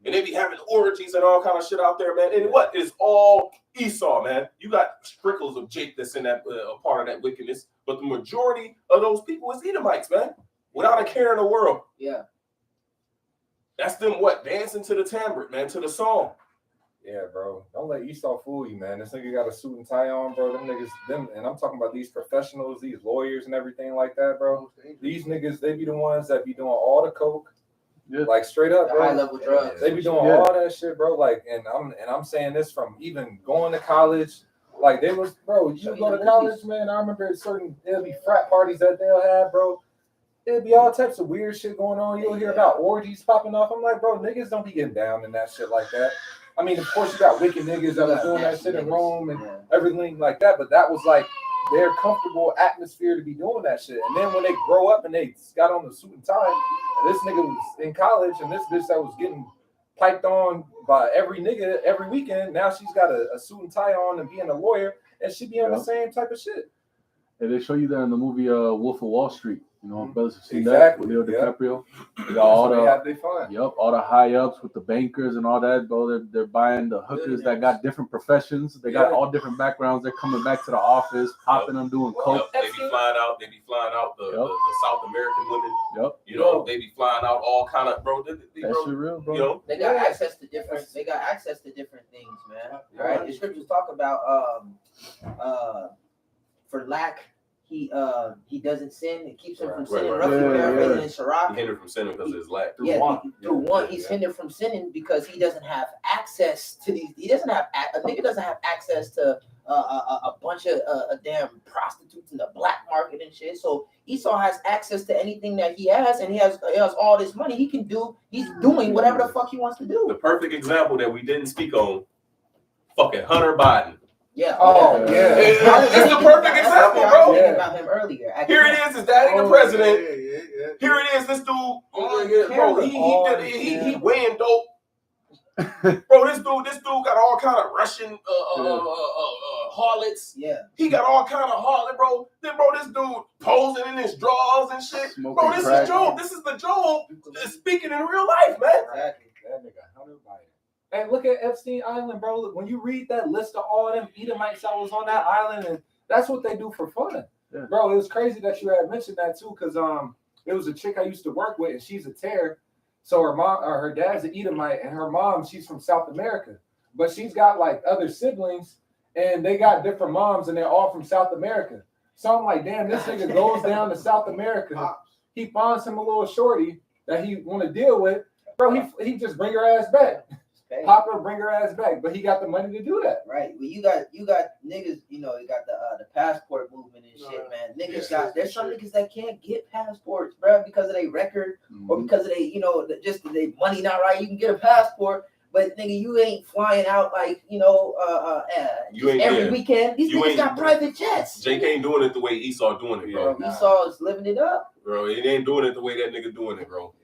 A: And they be having orgies and all kind of shit out there, man. And what is all Esau, man? You got sprinkles of Jake that's in that part of that wickedness, but the majority of those people is Edomites, man. Without a care in the world.
E: Yeah.
A: That's them what? Dancing to the timbre, man, to the song.
B: Yeah, bro. Don't let Esau fool you, man. This nigga got a suit and tie on, bro. Them niggas, and I'm talking about these professionals, these lawyers and everything like that, bro. These niggas, they be the ones that be doing all the coke.
C: Yeah.
B: Like straight up,
E: The
B: bro.
E: high level drugs.
B: They be doing all that shit, bro. Like, and I'm saying this from even going to college. Like, they was, bro. You go to college, man. I remember there'll be frat parties that they'll have, bro. There'll be all types of weird shit going on. You'll hear about orgies popping off. I'm like, bro, niggas don't be getting down in that shit like that. I mean, of course, you got wicked niggas that was doing that shit in Rome and everything like that, but that was like their comfortable atmosphere to be doing that shit. And then when they grow up and they got on the suit and tie, and this nigga was in college and this bitch that was getting piped on by every nigga every weekend. Now she's got a suit and tie on and being a lawyer, and she be on the same type of shit.
C: And they show you that in the movie Wolf of Wall Street. You know, brothers have seen
B: Exactly,
C: that with Leo
B: yeah.
C: DiCaprio. They got all
B: That's what they have they find.
C: all the high ups with the bankers and all that, bro. They're buying the hookers that got different professions. They got all different backgrounds. They're coming back to the office, popping them, doing coke.
A: Yep, they be flying out. They be flying out the South American women.
C: Yep.
A: You know, they be flying out all kind of bro.
C: That
A: bro,
C: shit real, bro.
A: You know,
E: They got access to different. They got access to different things, man. All right. The scriptures talk about for lack he doesn't sin. It keeps him from sinning. Roughly paraphrasing in Sirach.
A: he hindered from sinning because of his lack.
E: Through one, he's hindered from sinning because he doesn't have access to these. He doesn't have a nigga doesn't have access to a bunch of damn prostitutes in the black market and shit. So Esau has access to anything that he has, and he has all this money. He's doing whatever the fuck he wants to
A: The
E: do.
A: perfect example that we didn't speak on, fucking Hunter Biden.
E: Yeah.
B: Oh, yeah.
A: It's the perfect example,
E: I was
A: bro.
E: thinking about him earlier.
A: Here it is, his daddy the president.
F: Yeah.
A: Here it is, this dude, bro. He weighing dope. Bro, this dude got all kind of Russian harlots.
E: Yeah.
A: He got all kind of harlot, bro. Then, bro, this dude posing in his drawers and shit. Bro, this is Job. This is the Job speaking in real life, man.
E: Exactly.
B: That nigga Hunter Biden. And look at Epstein Island, bro. When you read that list of all them Edomites that was on that island, and that's what they do for fun.
C: Yeah.
B: Bro, it was crazy that you had mentioned that too, because it was a chick I used to work with, and she's a tear. So her mom or her dad's an Edomite, and her mom, she's from South America. But she's got like other siblings, and they got different moms, and they're all from South America. So I'm like, damn, this nigga goes down to South America. He finds him a little shorty that he want to deal with. Bro, he just bring her ass back.
E: Okay.
B: Pop her, bring her ass back, but he got the money to do that.
E: Right. Well, you got niggas, you got the passport movement and shit, man. Niggas there's some niggas that can't get passports, bro, because of their record or because of they, just their money not right. You can get a passport, but nigga, you ain't flying out like,
A: You ain't
E: every
A: there.
E: weekend. These
A: You
E: niggas
A: ain't-
E: got private jets.
A: Jake ain't doing it the way Esau doing it, bro.
E: Esau is living it up.
A: Bro, he ain't doing it the way that nigga doing it, bro.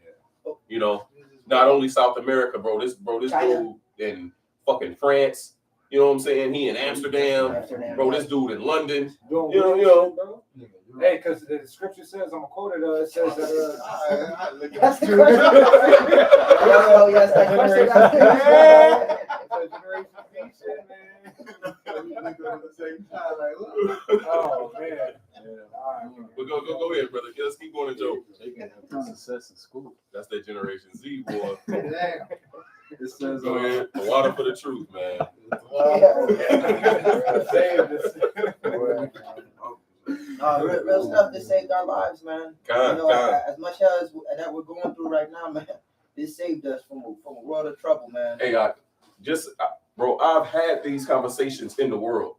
A: You know, not only South America, bro. This
E: China.
A: dude in fucking France. You know what I'm saying? He in Amsterdam. Bro, this dude in London.
B: Doing
A: You know,
B: weird
A: you know.
B: shit, bro. Hey, because the scripture says, I'm gonna quote it. It says that.
E: That's the question. Oh, yes, that question.
B: Generation B shit, man. Oh man.
A: But go ahead, brother. Let's keep going to Joe.
C: They can have success in school.
A: That's that Generation Z, boy.
B: It says,
A: Go ahead. The water for the truth, man.
E: Real stuff that saved our lives, man. As much as that we're going through right now, man, this saved us from a world of trouble, man.
A: Hey, bro, I've had these conversations in the world,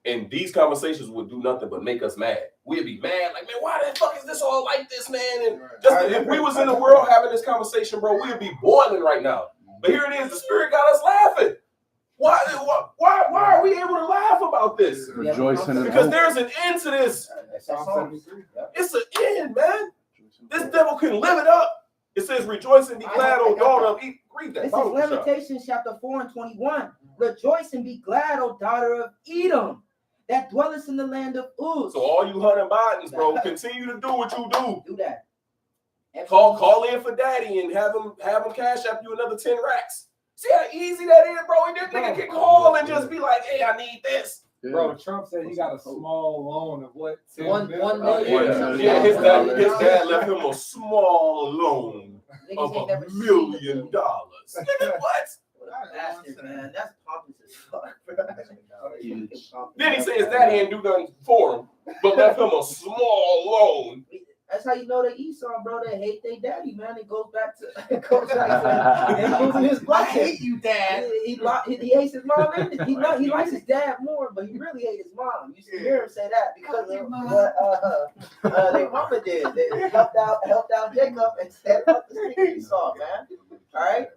A: and these conversations would do nothing but make us mad. We'd be mad, like, man, why the fuck is this all like this, man? And if we was in the world having this conversation, bro, we'd be boiling right now. But here it is, the Spirit got us laughing. Why are we able to laugh about this?
C: Rejoicing in
A: Because
C: hope.
A: there's an end to this. It's an end, man. This devil can live it up. It says, rejoice and be glad, O daughter of Eve. Read that.
E: This is Lamentations chapter 4 and 21. Rejoice and be glad, O daughter of Edom, that dwellest in the land of Uz.
A: So all you Hunter Bidens, bro, continue to do what you do.
E: Do that.
A: Call in for daddy and have him cash up you another 10 racks. See how easy that is, bro? And that nigga can call and just be like, hey, I need this.
B: Bro, Trump said he got a small loan of what? 10
E: 1
B: million?
E: million.
A: Yeah, his dad left him a small loan of
E: Niggas ain't never
A: $1
E: seen
A: million.
E: it.
A: Nigga, what?
E: Bastard, man. That's pompous as fuck, bro.
A: Then he said his daddy ain't do nothing for him, but left him a small loan.
E: That's how you know that Esau, bro, they hate their daddy, man. It goes back to him losing his blood.
F: I hate you, Dad.
E: He hates his mom. And he likes his dad more, but he really hates his mom. You hear him say that because of what their mama did. They helped out Jacob and set up the stick of Esau, man. All right.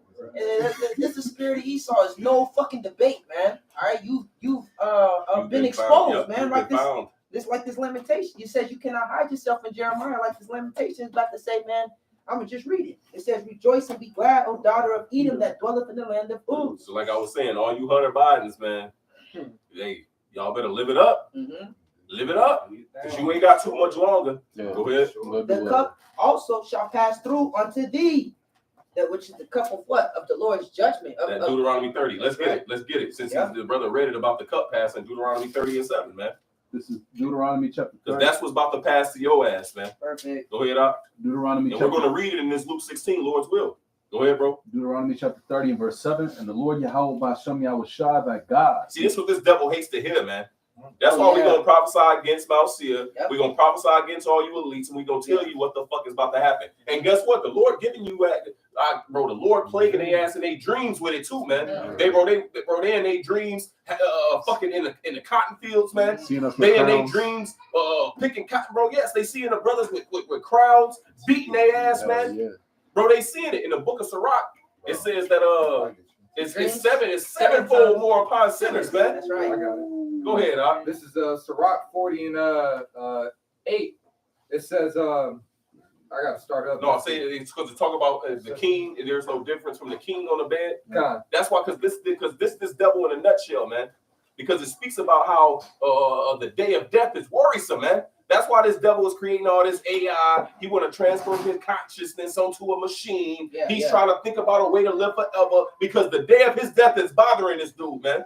E: This the spirit of Esau. Is no fucking debate, man. All right. You've been exposed, man. Like this. This like this lamentation. You said you cannot hide yourself in Jeremiah. Like this lamentation is about to say, man, I'm gonna just read it. It says, "Rejoice and be glad, O daughter of Edom, that dwelleth in the land of Uz."
A: So like I was saying, all you Hunter Bidens, man, hey, y'all better live it up.
E: Mm-hmm.
A: Live it up. Because you ain't got too much longer.
C: Yeah.
A: Go ahead.
E: The cup also shall pass through unto thee, that which is the cup of what? Of the Lord's judgment.
A: That Deuteronomy 30. Let's get it. Let's get it. Since the brother read it about the cup pass in Deuteronomy 30 and 7, man.
C: This is Deuteronomy chapter
A: Because
C: 30.
A: that's what's about to pass to your ass, man.
E: Perfect.
A: Go ahead, Doc.
C: Deuteronomy
A: And we're
C: chapter,
A: going to read it in this Luke 16, Lord's will. Go ahead, bro.
C: Deuteronomy chapter 30 and verse 7. And the Lord Yahweh Bashem Yahushai thy God.
A: See, this is what this devil hates to hear, man. That's why we're going to prophesy against Mount Seir.
E: Yep.
A: We're going to prophesy against all you elites, and we're going to tell you what the fuck is about to happen. And guess what? The Lord giving you, bro, the Lord plaguing their ass in their dreams with it too, man. They in their dreams, fucking in the cotton fields, man.
C: Seeing us with
A: They in their
C: crowns.
A: dreams, picking cotton, bro. Yes, they seeing the brothers with crowns, beating their ass,
C: Hell
A: man.
C: yeah.
A: Bro, they seeing it in the book of Sirach. It says that it's sevenfold more upon sinners, man.
E: That's right.
B: I got it.
A: Go ahead, Doc.
B: This is Sirach 40 and 8. It says I gotta start up.
A: No, I'm saying it's because to talk about the king. There's no difference from the king on the bed.
B: God.
A: That's why, because this devil in a nutshell, man. Because it speaks about how the day of death is worrisome, man. That's why this devil is creating all this AI. He want to transfer his consciousness onto a machine.
E: Yeah,
A: He's
E: yeah.
A: trying to think about a way to live forever because the day of his death is bothering this dude, man.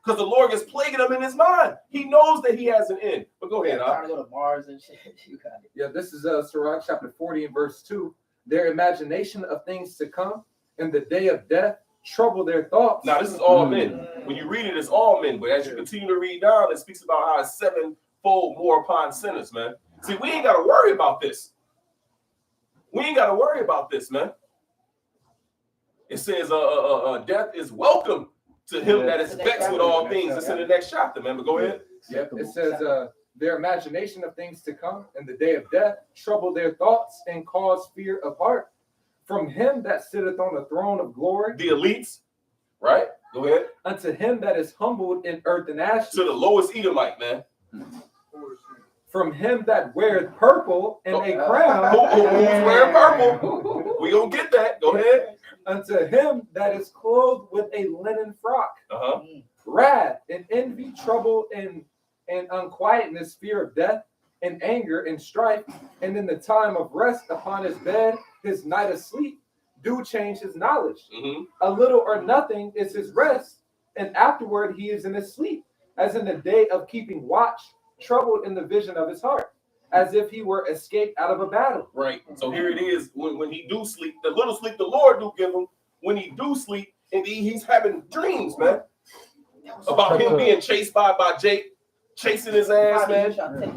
A: Because the Lord is plaguing him in his mind. He knows that he has an end. But go ahead,
E: Trying to go to Mars and shit. You got it.
B: Yeah, this is Sirach chapter 40 and verse 2. Their imagination of things to come and the day of death trouble their thoughts.
A: Now, this is all men. When you read it, it's all men. But as you continue to read down, it speaks about how it's sevenfold more upon sinners, man. See, we ain't got to worry about this. We ain't got to worry about this, man. It says death is welcome to him that is vexed with all things. It's in the next chapter, man. But go ahead.
B: Yep, it says their imagination of things to come and the day of death trouble their thoughts and cause fear of heart. From him that sitteth on the throne of glory,
A: The elites, right? Go ahead.
B: unto him that is humbled in earth and ashes,
A: To the lowest Edomite, man.
B: from him that weareth purple and a
A: Who's
B: crown,
A: wearing purple? We gonna get that. Go ahead.
B: unto him that is clothed with a linen frock,
A: Uh-huh.
B: wrath and envy, trouble and unquietness, fear of death, and anger and strife, and in the time of rest upon his bed, his night of sleep, do change his knowledge.
A: Mm-hmm.
B: A little or nothing is his rest, and afterward he is in his sleep, as in the day of keeping watch, troubled in the vision of his heart, as if he were escaped out of a battle.
A: Right. So here it is. When he do sleep, the little sleep the Lord do give him. When he do sleep, and he's having dreams, man, about him being chased by Jake, chasing his ass, man,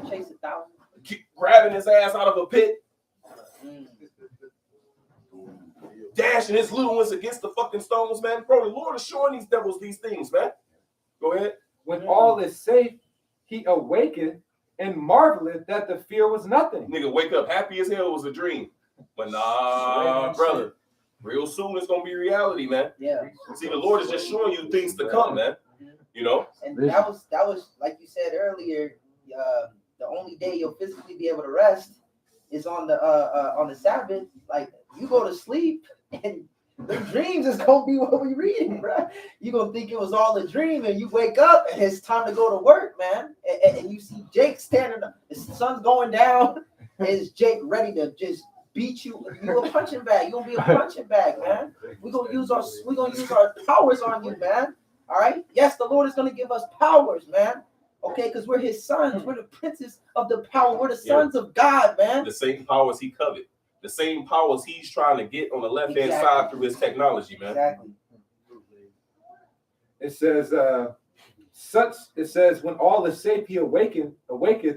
E: Chase 1,000.
A: grabbing his ass out of a pit,
E: Mm.
A: dashing his little ones against the fucking stones, man. Bro, the Lord is showing these devils these things, man. Go ahead.
B: When all is safe, he awaketh and marveleth that the fear was nothing.
A: Nigga, wake up happy as hell, it was a dream. But nah, brother, real soon it's gonna be reality, man.
E: Yeah.
A: See, the Lord is just showing you things to come, man. You know?
E: And that was like you said earlier. The only day you'll physically be able to rest is on the Sabbath. Like you go to sleep and the dreams is gonna be what we reading, bro. You gonna think it was all a dream, and you wake up and it's time to go to work, man. And you see Jake standing up, the sun's going down, and is Jake ready to just beat you? You a punching bag. You gonna be a punching bag, man. We're gonna use our powers on you, man. All right. Yes, the Lord is gonna give us powers, man. Okay, because we're his sons. We're the princes of the power. We're the sons of God, man.
A: The same powers he covered. The same powers he's trying to get on the left-hand side through his technology, man.
E: Exactly.
B: It says, when all is safe, he awaketh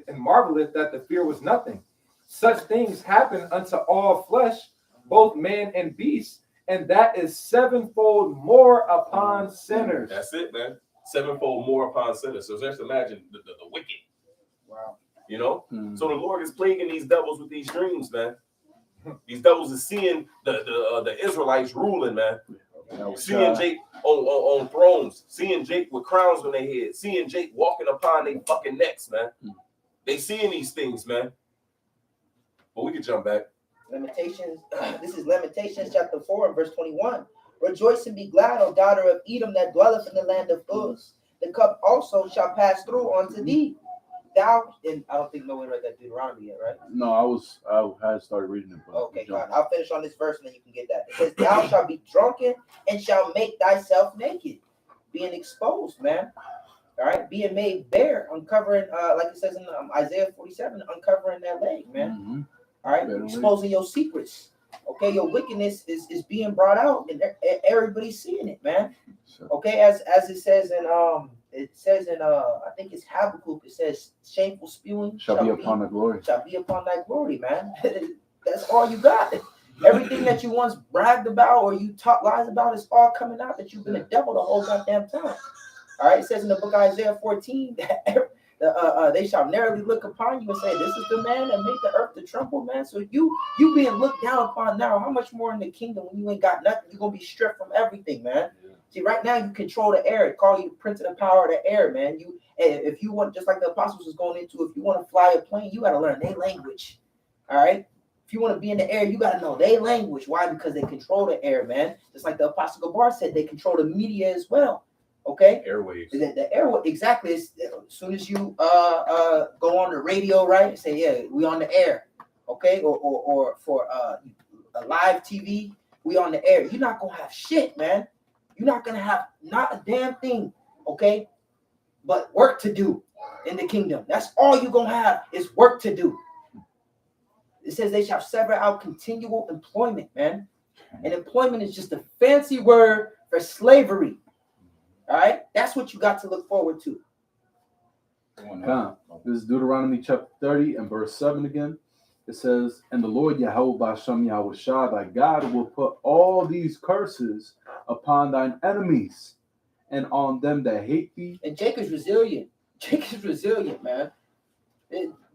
B: and marveleth that the fear was nothing. Such things happen unto all flesh, both man and beast, and that is sevenfold more upon sinners.
A: That's it, man. Sevenfold more upon sinners. So just imagine the wicked.
E: Wow.
A: You know?
C: Mm.
A: So the Lord is plaguing these devils with these dreams, man. These devils are seeing the Israelites ruling, man. Seeing Jake on thrones, seeing Jake with crowns on their head, seeing Jake walking upon their fucking necks, man. They seeing these things, man. But we can jump back.
E: Lamentations. This is Lamentations chapter 4, verse 21. Rejoice and be glad, O daughter of Edom that dwelleth in the land of Uz. The cup also shall pass through unto thee. Thou, and I don't think no one read that Deuteronomy yet, right?
C: No, I had started reading it. But
E: Okay, God. I'll finish on this verse and then you can get that. It says, thou shalt be drunken and shalt make thyself naked. Being exposed, man. All right, being made bare, uncovering, like it says in Isaiah 47, uncovering that leg, man.
C: Mm-hmm.
E: All right,
C: Better
E: exposing your secrets. Okay, your wickedness is being brought out and everybody's seeing it, man.
C: Sure.
E: Okay, as it says in I think it's Habakkuk, it says shameful spewing
C: Shall be upon the glory.
E: shall be upon thy glory, man. That's all you got. Everything that you once bragged about or you taught lies about is all coming out that you've been a devil the whole goddamn time. All right, it says in the book of Isaiah 14 that they shall narrowly look upon you and say, this is the man that made the earth to tremble, man. So you being looked down upon now, how much more in the kingdom when you ain't got nothing? You're going to be stripped from everything, man. Yeah. See, right now you control the air. It call you the prince of the power of the air, man. If you want, just like the apostles was going into, if you want to fly a plane, you got to learn their language. All right. If you want to be in the air, you got to know their language. Why? Because they control the air, man. Just like the apostle Gabar said, they control the media as well. Okay,
A: Airwaves.
E: The airway, exactly. As soon as you go on the radio, right? Say, yeah, we on the air. Okay, or for a live TV, we on the air. You're not gonna have shit, man. You're not gonna have not a damn thing. Okay, but work to do in the kingdom. That's all you're gonna have is work to do. It says they shall sever out continual employment, man. And employment is just a fancy word for slavery. All right, that's what you got to look forward to.
C: This is Deuteronomy chapter 30 and verse 7 again. It says, and the Lord Yahweh B'Shem Yahushua, thy God, will put all these curses upon thine enemies and on them that hate thee.
E: And Jacob's resilient. Man.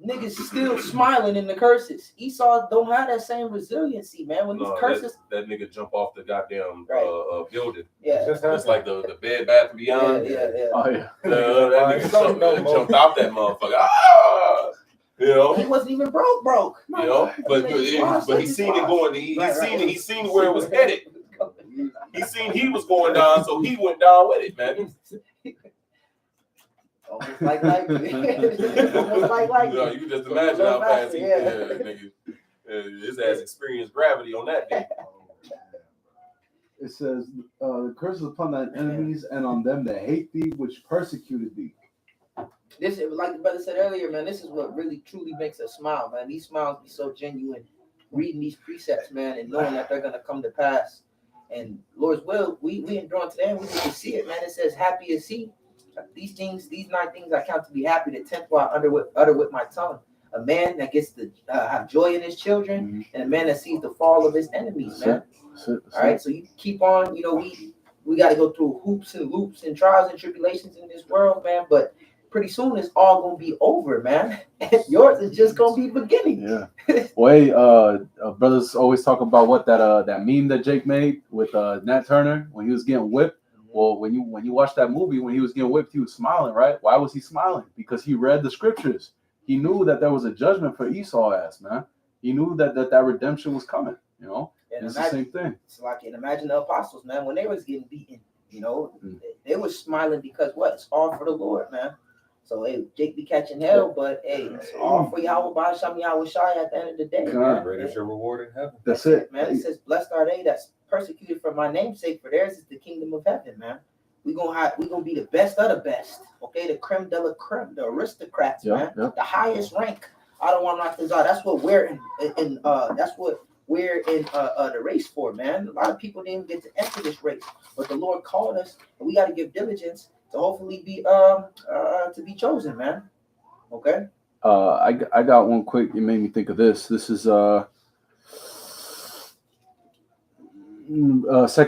E: Niggas still smiling in the curses. Esau don't have that same resiliency, man. When these curses,
A: that nigga jump off the goddamn building.
E: Yeah,
A: it's like the Bed Bath and Beyond.
E: Yeah.
C: Oh yeah,
A: that nigga jumped out that motherfucker. Ah! You know,
E: he wasn't even broke.
A: You know, but he seen it going. He seen where it was headed. He seen he was going down, so he went down with it, man.
E: Almost like you
A: know, you can just imagine how fast he nigga. His ass experienced gravity on that day.
C: It says, the curses upon thine enemies and on them that hate thee, which persecuted thee.
E: This, like the brother said earlier, man, this is what really truly makes us smile, man. These smiles be so genuine, reading these precepts, man, and knowing that they're gonna come to pass. And Lord's will, we enduring today, and we get to see it, man. It says, happy as he. These 9 things I count to be happy. The 10th one I utter with my tongue. A man that gets to have joy in his children, and a man that sees the fall of his enemies, man. All right, so you keep on. You know, we got to go through hoops and loops and trials and tribulations in this world, man. But pretty soon it's all gonna be over, man. And yours is just gonna be beginning.
C: Yeah. Well, brothers always talk about what that meme that Jake made with Nat Turner when he was getting whipped. Well, when you watch that movie, when he was getting whipped, he was smiling, right? Why was he smiling? Because he read the scriptures. He knew that there was a judgment for Esau ass, man. He knew that redemption was coming, you know? And it's the same thing.
E: It's like, and imagine the apostles, man, when they was getting beaten, you know, they were smiling because what? It's all for the Lord, man. So, hey, Jake be catching hell, but hey, it's all for Yahweh B'Shem Yahushua at the end of the day.
B: Greatest your reward in heaven.
C: That's it,
E: man. It says, blessed are they that's persecuted for my name's sake, for theirs is the kingdom of heaven, man. We're gonna be the best of the best. Okay, the creme de la creme, the aristocrats, man. The highest rank. I don't want to knock this out. That's what we're in that's what we're in the race for, man. A lot of people didn't get to enter this race, but the Lord called us, and we got to give diligence to hopefully be to be chosen, man. Okay.
C: I got one quick. It made me think of this. This is 2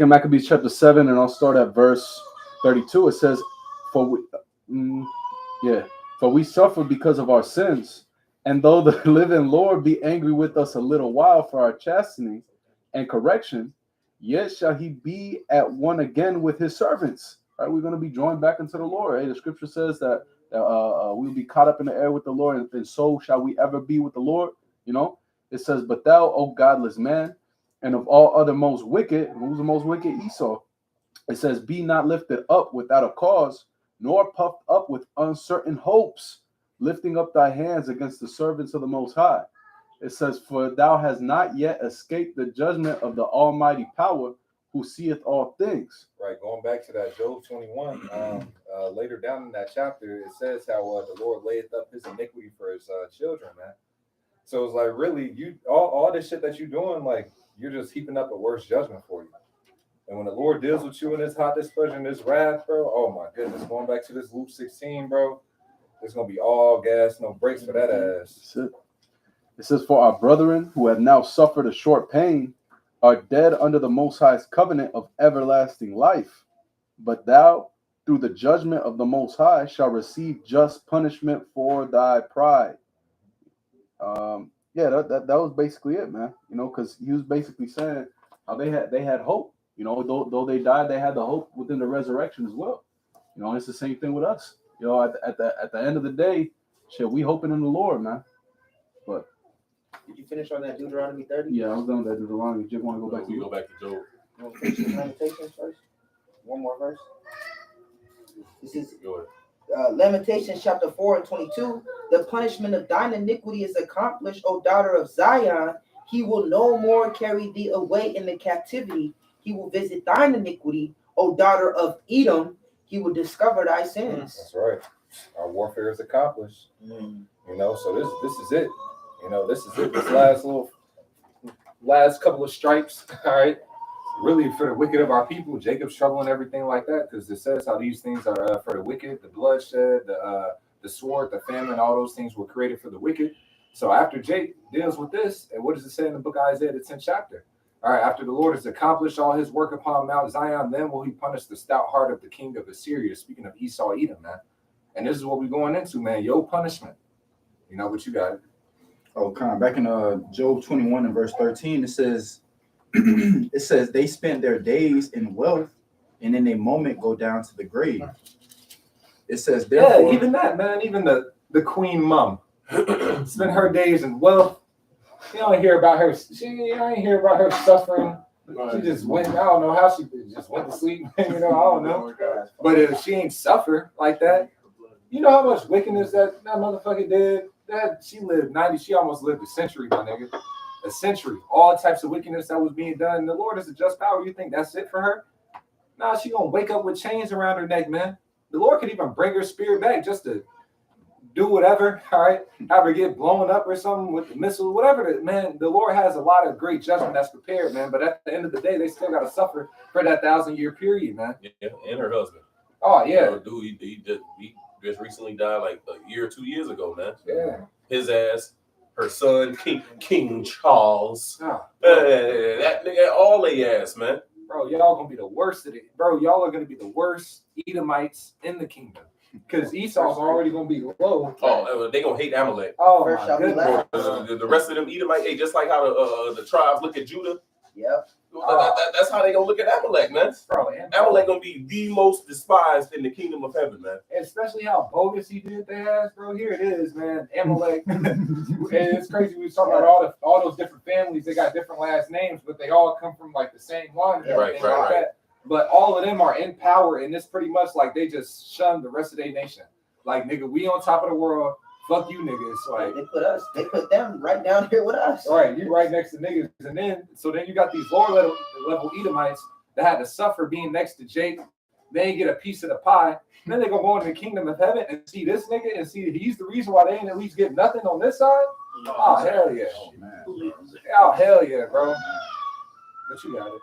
C: Maccabees chapter 7, and I'll start at verse 32. It says, for we suffer because of our sins, and though the living Lord be angry with us a little while for our chastening and correction, yet shall he be at one again with his servants. Right? We're going to be joined back into the Lord. Right? The scripture says that we'll be caught up in the air with the Lord, and so shall we ever be with the Lord. You know, It says, "But thou, O godless man, and of all other most wicked," who's the most wicked? Esau. It says, "Be not lifted up without a cause, nor puffed up with uncertain hopes, lifting up thy hands against the servants of the Most High." It says, "For thou hast not yet escaped the judgment of the Almighty Power, who seeth all things."
B: Right, going back to that Job 21, later down in that chapter, it says how the Lord layeth up his iniquity for his children, man. So it's like, really, you all this shit that you're doing, like, you're just heaping up a worse judgment for you. And when the Lord deals with you in this hot displeasure and this wrath, bro, oh my goodness, going back to this Luke 16, bro, there's going to be all gas, no brakes for that ass.
C: That's it. It says, "For our brethren who have now suffered a short pain are dead under the Most High's covenant of everlasting life. But thou, through the judgment of the Most High, shall receive just punishment for thy pride." Yeah, that was basically it, man. You know, because he was basically saying how they had hope. You know, though they died, they had the hope within the resurrection as well. You know, and it's the same thing with us. You know, at the end of the day, shit, we hoping in the Lord, man. But
E: Did you finish on that Deuteronomy 30?
C: yeah, I was done with that Deuteronomy. Just want to go back
A: We
C: to
A: go back to Job.
E: You want to finish Lamentations first? One more verse. This is
A: Go ahead.
E: Lamentations chapter 4 and 22. "The punishment of thine iniquity is accomplished, O daughter of Zion. He will no more carry thee away in the captivity. He will visit thine iniquity, O daughter of Edom. He will discover thy sins."
B: That's right. Our warfare is accomplished. You know, so this is it. You know, this is it. This last couple of stripes, all right, really for the wicked of our people, Jacob's trouble and everything like that, because it says how these things are for the wicked, the bloodshed, the sword, the famine, all those things were created for the wicked. So after Jake deals with this, and what does it say in the book of Isaiah, the 10th chapter? All right, after the Lord has accomplished all his work upon Mount Zion, then will he punish the stout heart of the king of Assyria. Speaking of Esau, Edom, man. And this is what we're going into, man. Your punishment. You know what you got?
G: Oh, Con, back in Job 21 and verse 13, it says, it says, "They spend their days in wealth, and in a moment go down to the grave." It says, therefore,
B: Yeah, even that, man. Even the queen mom spent her days in wealth. You don't hear about her. You ain't hear about her suffering. She just went. I don't know how she just went to sleep. You know, I don't know. But if she ain't suffer like that, you know how much wickedness that motherfucker did. That she lived 90. She almost lived a century, my nigga. A century. All types of wickedness that was being done. And the Lord is a just power. You think that's it for her? Nah, she gonna wake up with chains around her neck, man. The Lord could even bring her spirit back just to do whatever, all right? Have her get blown up or something with the missile, whatever. Man, the Lord has a lot of great judgment that's prepared, man. But at the end of the day, they still got to suffer for that 1,000-year period, man.
A: Yeah, and her husband.
B: Oh, yeah.
A: You know, dude, he just recently died like a year or 2 years ago, man.
B: Yeah.
A: His ass, her son, King Charles.
B: Oh,
A: That nigga, all they ass, man.
B: bro, y'all gonna be the worst of it. Bro, y'all are gonna be the worst Edomites in the kingdom. Because Esau's already gonna be low.
A: Oh, they gonna hate Amalek.
B: Oh,
E: First
B: my
E: shall be
B: goodness.
E: last.
A: The rest of them Edomites, hey, just like how the tribes look at Judah.
E: Yep.
A: That's how they gonna look at Amalek, man.
B: Bro, and
A: Amalek gonna be the most despised in the kingdom of heaven, man.
B: especially how bogus he did their ass, bro. Here it is, man. Amalek. And it's crazy. We was talking about all those different families. They got different last names, but they all come from like the same line. And
A: Right,
B: everything
A: right,
B: like
A: right.
B: that. But all of them are in power, and it's pretty much like they just shun the rest of their nation. Like, nigga, we on top of the world. Fuck you, niggas. Like,
E: They put them right down here with us.
B: all right, you right next to niggas, and then you got these lower level Edomites that had to suffer being next to Jake. They get a piece of the pie. Then they go into the kingdom of heaven and see this nigga and see that he's the reason why they ain't at least get nothing on this side. Oh hell yeah! Oh hell yeah, bro. But you got it.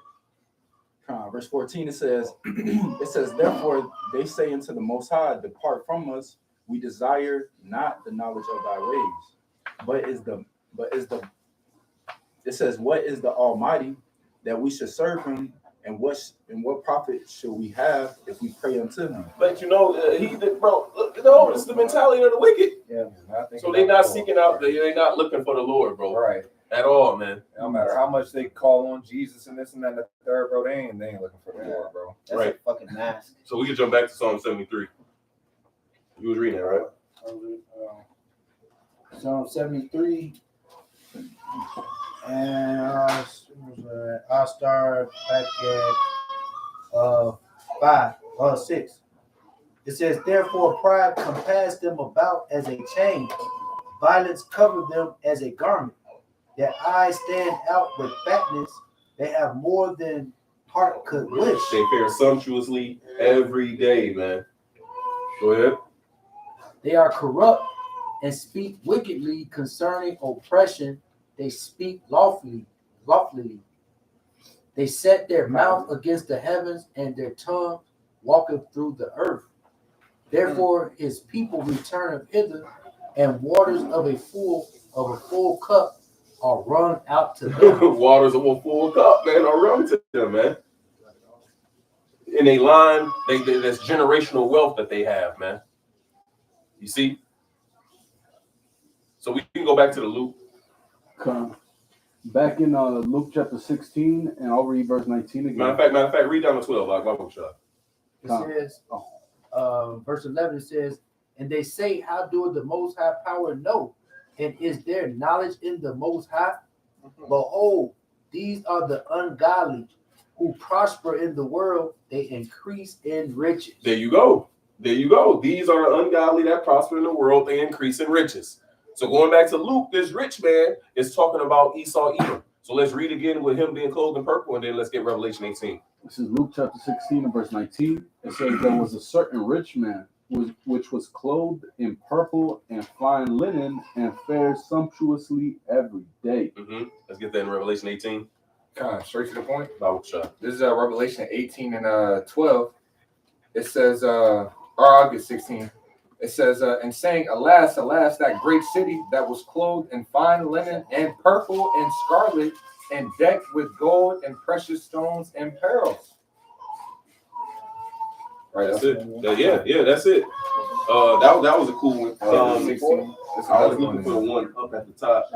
G: Verse 14, it says, therefore they say unto the Most High, depart from us. We desire not the knowledge of thy ways. It says, what is the Almighty that we should serve him? And what profit should we have if we pray unto him?
A: But you know, it's the mentality of the wicked.
B: Yeah.
A: So they're not seeking out, they're not looking for the Lord, bro.
B: Right.
A: At all, man.
B: No matter how much they call on Jesus and this and that and the third, bro, they ain't looking for the Lord, bro.
E: That's
A: Right.
E: a fucking mask.
A: So we can jump back to Psalm 73. You was reading it, right?
D: Psalm 73. And I'll start back at 6. It says, therefore pride compass them about as a chain, violence cover them as a garment. Their eyes stand out with fatness. They have more than heart could wish.
A: They fare sumptuously every day, man. Go ahead.
D: They are corrupt and speak wickedly concerning oppression. They speak lawfully. They set their mouth against the heavens, and their tongue walketh through the earth. Therefore his people return hither, and waters of a full cup are run out to them.
A: Waters of a full cup, man, are run to them, man. In a line, that's generational wealth that they have, man. You see? So we can go back to the Luke.
C: Come. Back in Luke chapter 16, and I'll read verse 19 again.
A: Matter of fact, read down to 12, like my book shot.
D: It says, verse 11, it says, and they say, how doeth the Most High power know? And is there knowledge in the Most High? Behold, these are the ungodly who prosper in the world. They increase in riches.
A: There you go. There you go. These are the ungodly that prosper in the world. They increase in riches. So going back to Luke, this rich man is talking about Esau Edom. So let's read again with him being clothed in purple, and then let's get Revelation 18.
C: This is Luke chapter 16 and verse 19. It says, there was a certain rich man which was clothed in purple and fine linen and fared sumptuously every day.
A: Let's get that in Revelation 18.
B: Kind of straight to the point.
A: Bible shot.
B: This is Revelation 18 and 12. It says, or I'll get 16. It says, and saying, alas, alas, that great city that was clothed in fine linen and purple and scarlet and decked with gold and precious stones and pearls. Right,
A: That's it. Yeah, that's it. That was a cool one.
B: 16. That's
A: I was
B: another
A: looking for the one up at the top.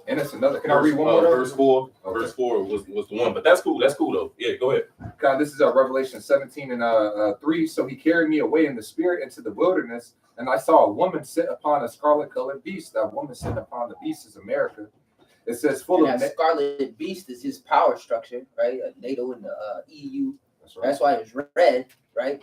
B: And it's another. Can I read one more?
A: Verse 4.
B: Okay.
A: Verse 4 was the one, but that's cool. That's cool though. Yeah, go ahead.
B: God, this is Revelation 17 and 3. So he carried me away in the spirit into the wilderness, and I saw a woman sit upon a scarlet-colored beast. That woman sitting upon the beast is America. It says full
E: And
B: of.
E: that scarlet beast is his power structure, right? NATO and the EU.
B: That's right.
E: That's why it was red, right?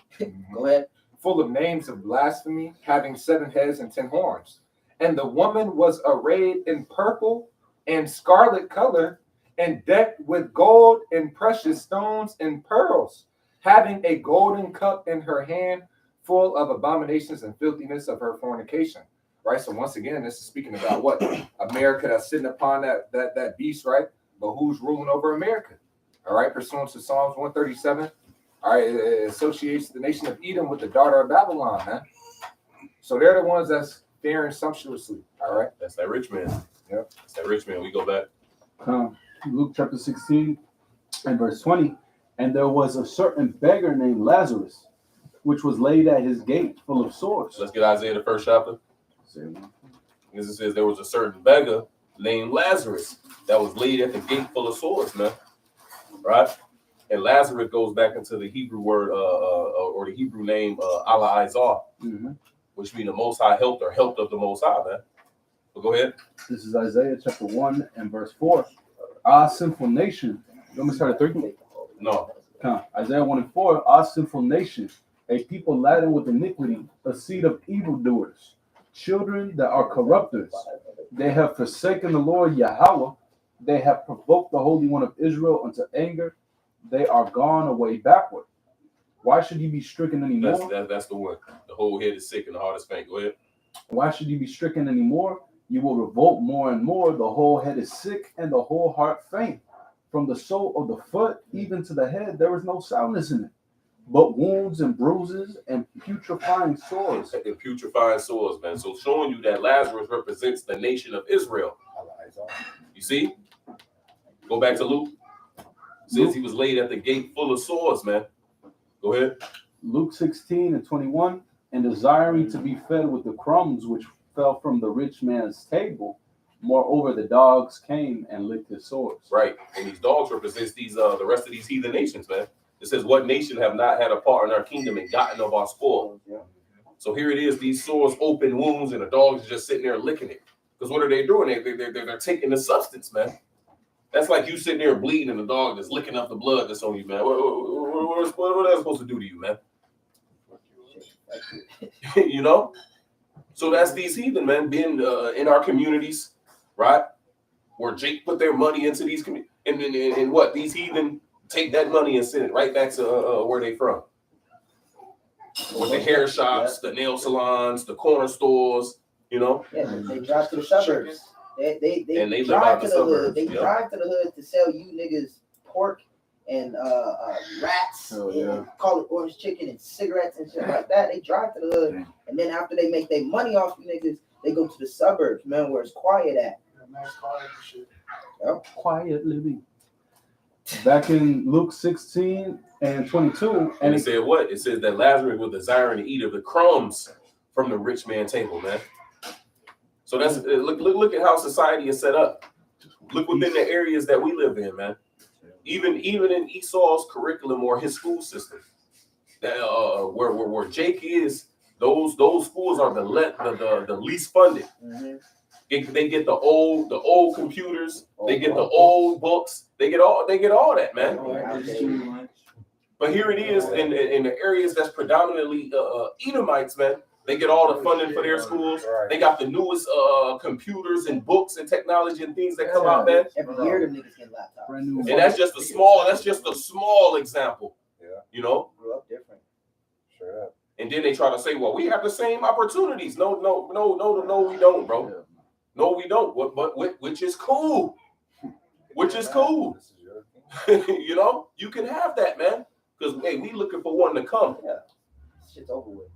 E: Go ahead.
B: Full of names of blasphemy, having 7 heads and 10 horns. And the woman was arrayed in purple and scarlet color, and decked with gold and precious stones and pearls, having a golden cup in her hand, full of abominations and filthiness of her fornication. Right. So once again, this is speaking about what? America that's sitting upon that beast, right? But who's ruling over America? All right, pursuant to Psalms 137. All right, it associates the nation of Edom with the daughter of Babylon, man. So they're the ones that's faring sumptuously. All right.
A: That's that rich man.
B: Yep.
A: That's that rich man. We go back.
C: Luke chapter 16 and verse 20. And there was a certain beggar named Lazarus, which was laid at his gate full of sores.
A: Let's get Isaiah the first chapter. As it says, there was a certain beggar named Lazarus that was laid at the gate full of sores, man. Right? And Lazarus goes back into the Hebrew word or the Hebrew name Allah Izar, which means the Most High helped or helped of the Most High, man. But go ahead.
C: This is Isaiah chapter 1 and verse 4. Ah, sinful nation. Let me start at 3.
A: No.
C: Isaiah 1 and 4. Ah, sinful nation, a people laden with iniquity, a seed of evildoers, children that are corrupters. They have forsaken the Lord Yahweh. They have provoked the Holy One of Israel unto anger. They are gone away backward. Why should you be stricken anymore?
A: That's the one. The whole head is sick and the heart is faint. Go ahead.
C: Why should you be stricken anymore? You will revolt more and more. The whole head is sick and the whole heart faint. From the sole of the foot even to the head, there is no soundness in it, but wounds and bruises and putrefying sores.
A: And putrefying sores, man. So showing you that Lazarus represents the nation of Israel. You see? Go back to Luke. It says he was laid at the gate full of sores, man. Go ahead.
C: Luke 16 and 21. And desiring to be fed with the crumbs which fell from the rich man's table, moreover the dogs came and licked his sores.
A: Right. And these dogs represents these the rest of these heathen nations, man. It says, what nation have not had a part in our kingdom and gotten of our spoil? So here it is, these sores, open wounds, and the dogs are just sitting there licking it. Because what are they doing? They're taking the substance, man. That's like you sitting there bleeding and the dog that's licking up the blood that's on you, man. What are they supposed to do to you, man? You know? So that's these heathen, man, being in our communities, right? Where Jake put their money into these communities. And what? These heathen take that money and send it right back to where they from. With the hair shops, the nail salons, the corner stores, you know?
E: Yeah, they drive to the suburbs. They
A: And they live
E: drive
A: out
E: to
A: the
E: the hood.
A: suburbs,
E: They
A: yeah.
E: drive to the hood to sell you niggas pork and rats
C: Oh,
E: and
C: yeah.
E: call it orange chicken and cigarettes and shit like that. They drive to the hood, and then after they make their money off you niggas, they go to the suburbs, man, where it's quiet at.
C: Quiet living. Back in Luke 16 and 22,
A: And it said what? It says that Lazarus was desiring to eat of the crumbs from the rich man's table, man. So that's look at how society is set up. Look within the areas that we live in, man. Even in Esau's curriculum or his school system, that where Jake is, those schools are the least funded. They get the old computers, they get the old books, they get all that, man. But here it is in the areas that's predominantly Edomites, man. They get all the funding for their schools. They got the newest computers and books and technology and things that come out, man.
E: Every year, them niggas get laptops.
C: brand new.
A: And that's just a small example.
B: Yeah.
A: You know?
E: Grew up different.
B: Sure.
A: And then they try to say, well, we have the same opportunities. No, we don't, bro. No, we don't. Which is cool. Which is cool.
B: This is your
A: You know, you can have that, man. Because hey, we looking for one to come.
E: Shit's over with.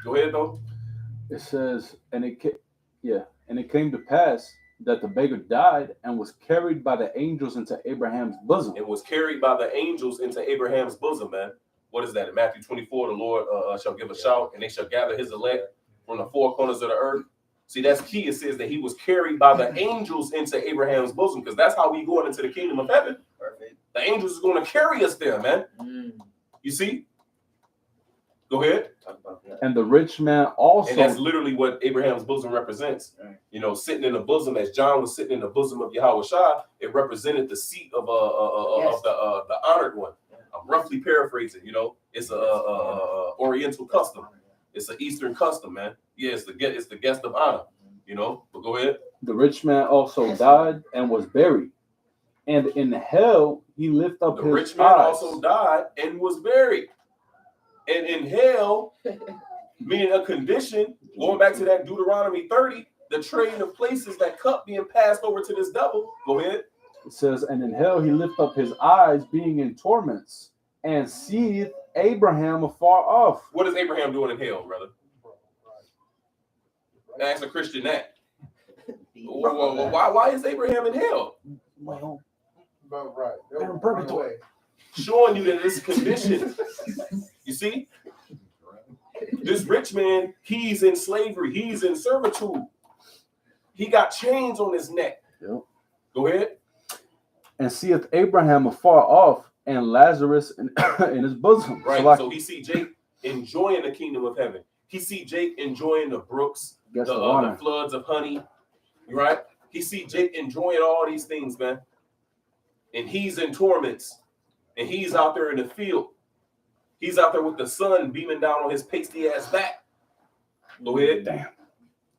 A: Go ahead, though.
C: It says, and it came to pass that the beggar died and was carried by the angels into Abraham's bosom.
A: It was carried by the angels into Abraham's bosom, man. What is that? In Matthew 24, the Lord shall give a shout, and they shall gather his elect from the four corners of the earth. See, that's key. It says that he was carried by the angels into Abraham's bosom, because that's how we going into the kingdom of heaven.
E: Perfect.
A: The angels is going to carry us there, man. You see? Go ahead.
E: Talk about that.
C: And the rich man also.
A: And that's literally what Abraham's bosom represents.
E: Right.
A: You know, sitting in the bosom, as John was sitting in the bosom of Yahweh Shai, it represented the seat of the honored one. I'm roughly paraphrasing. You know, it's a Oriental custom. It's an Eastern custom, man. Yeah, it's the guest of honor. You know, but go ahead.
C: The rich man also died and was buried. And in hell he lifted up
A: The
C: his
A: rich man
C: eyes.
A: also died and was buried. And in hell, meaning a condition, going back to that Deuteronomy 30, the trading of places, that cup being passed over to this devil. Go ahead.
C: It says, and in hell he lifted up his eyes, being in torments, and seeth Abraham afar off.
A: What is Abraham doing in hell, brother? Ask a Christian that. Why is Abraham in hell?
F: But right.
C: They're in purgatory.
A: Showing you that it's a condition. You see? This rich man, he's in slavery. He's in servitude. He got chains on his neck.
C: Yep.
A: Go ahead.
C: And seeth Abraham afar off, and Lazarus in his bosom.
A: Right. So he see Jake enjoying the kingdom of heaven. He see Jake enjoying the brooks,
C: Guess
A: the
C: the honor.
A: floods of honey. Right? He see Jake enjoying all these things, man. And he's in torments. And he's out there in the field. He's out there with the sun beaming down on his pasty ass back. Go ahead.
C: Damn.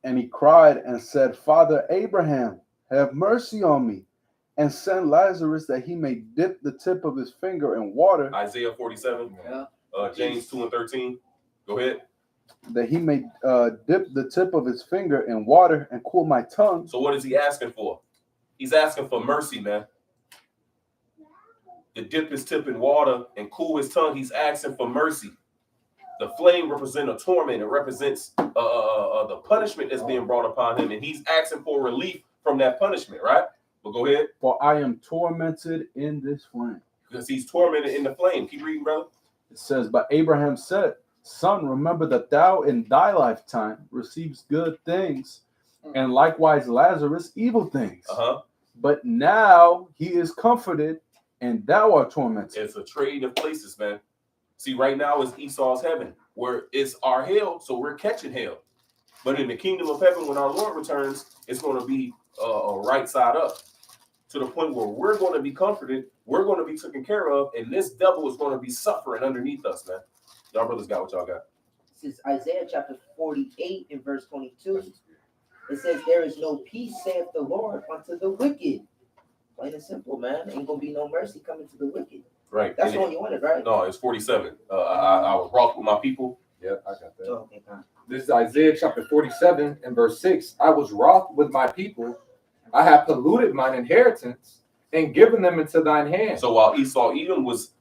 C: And he cried and said, Father Abraham, have mercy on me, and send Lazarus that he may dip the tip of his finger in water,
A: Isaiah 47.
E: Yeah.
A: James 2 and 13. Go ahead.
C: that he may dip the tip of his finger in water and cool my tongue.
A: So what is he asking for? He's asking for mercy, man. To dip his tip in water and cool his tongue, he's asking for mercy. The flame represents a torment. It represents the punishment that's being brought upon him, and he's asking for relief from that punishment, right? But go ahead.
C: For I am tormented in this flame.
A: Because he's tormented in the flame. Keep reading, brother.
C: It says, but Abraham said, Son, remember that thou in thy lifetime receivest good things, and likewise Lazarus evil things. But now he is comforted, and thou art tormented.
A: It's a trade of places, man. See, right now is Esau's heaven, where it's our hell, so we're catching hell. But in the kingdom of heaven, when our Lord returns, it's going to be a right side up, to the point where we're going to be comforted, we're going to be taken care of, and this devil is going to be suffering underneath us, man. Y'all brothers got what y'all got.
E: This is Isaiah chapter 48 and verse 22. It says, there is no peace, saith the Lord, unto the wicked. Plain and simple, man. Ain't gonna be no mercy coming to the wicked.
A: Right.
E: That's
A: And
E: the one you wanted, right?
A: No, it's 47. I was wroth with my people.
B: Yep, I got that.
E: Oh, okay, fine.
B: This is Isaiah chapter 47 and verse 6. I was wroth with my people. I have polluted mine inheritance and given them into thine hand.
A: So while Esau Edom was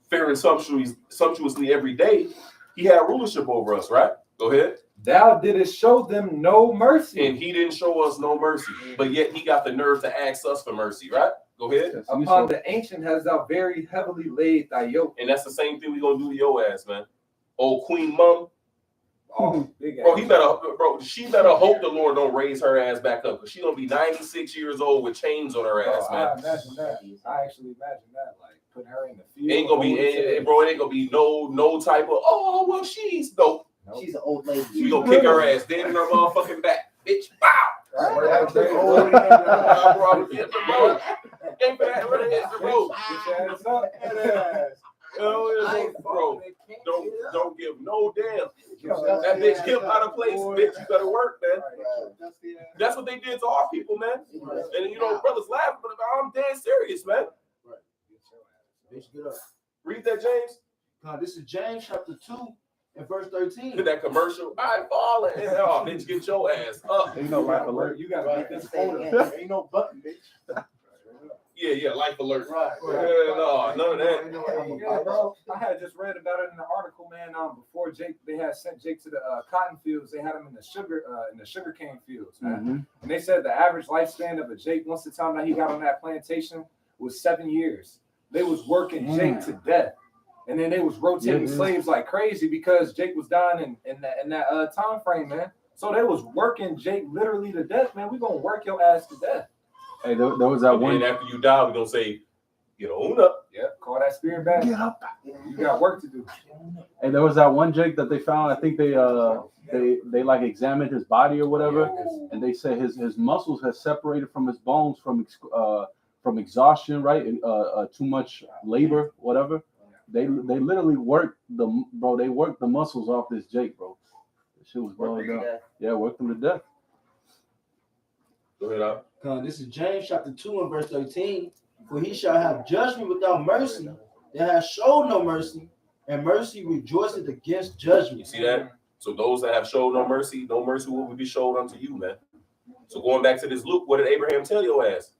A: faring sumptuously every day, he had rulership over us, right? Go ahead.
B: Thou didst show them no mercy.
A: And he didn't show us no mercy, but yet he got the nerve to ask us for mercy, right? Go ahead.
B: Upon the ancient has thou very heavily laid thy yoke.
A: And that's the same thing we gonna do to your ass, man. Old Queen Mum,
B: Oh, big
A: bro,
B: ass.
A: she better hope the Lord don't raise her ass back up, because she gonna be 96 years old with chains on her ass,
B: Oh,
A: man.
B: I imagine that. I actually imagine that. Like putting her in the field.
A: Ain't gonna be, bro. It ain't gonna be no type of. Oh well, she's dope.
B: Nope.
E: She's an old lady.
A: She gonna kick her ass dead in her motherfucking back, bitch. Bow.
B: Right,
A: Ain't for that,
B: right.
A: hit the road. Ain't for that, really hit the road.
B: Get your ass up.
A: Bro, don't give no damn. That bitch hip out of place, bitch. You better work, man. That's what they did to our people, man. And you know, brothers laughing, but I'm dead serious, man.
H: Bitch, get up.
A: Read that, James.
H: Now, this is James chapter 2 and verse 13.
A: That commercial. I'm falling. Oh, bitch, get your ass up.
C: Ain't no life alert.
B: You gotta get this
E: Say it
B: photo.
E: again.
H: Ain't no button, bitch.
A: Yeah, life alert.
H: Right.
A: No, none of that.
B: Yeah, bro. I had just read about it in the article, man. Before Jake, they had sent Jake to the cotton fields. They had him in the sugarcane fields, man.
C: Mhm.
B: And they said the average lifespan of a Jake once the time that he got on that plantation was 7 years. They was working Jake to death, and then they was rotating slaves like crazy because Jake was dying in that time frame, man. So they was working Jake literally to death, man. We gonna work your ass to death.
C: Hey, there was that
A: And
C: one.
A: after you die, we're gonna say, get on up.
B: Yeah, call that spirit back.
C: Get up.
B: You got work to do.
C: Hey, there was that one Jake that they found. I think they like examined his body or whatever, and they said his muscles had separated from his bones from exhaustion, right? And too much labor, whatever. They literally worked the muscles off this Jake, bro. That shit was blowing up. Yeah, worked him to death.
A: Go ahead, up.
H: This is James chapter 2 and verse 13. For he shall have judgment without mercy, that has showed no mercy, and mercy rejoiceth against judgment.
A: You see that? So those that have showed no mercy will be showed unto you, man. So going back to this Luke, what did Abraham tell your ass?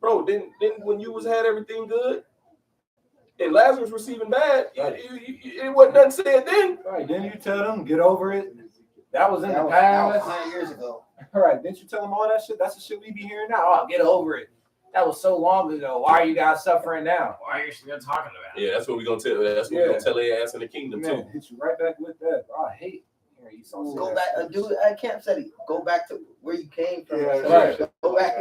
A: Bro, didn't when you had everything good and Lazarus receiving bad, it wasn't nothing said then.
B: Right, didn't you tell them get over it? That was in the
E: That was
B: past.
E: 9 years ago.
B: All right, didn't you tell them all that shit? That's the shit we be hearing now. Oh, get over it. That was so long ago. Why are you guys suffering now?
H: Why are you still talking about
A: Yeah, that's what we're gonna tell. That's what we're gonna tell their ass in the kingdom
B: Man,
A: too.
B: hit you right back with that. Bro, I hate hearing you so
E: Go back, dude. I can't say it. Go back to where you came from.
B: Yeah, right.
E: Go back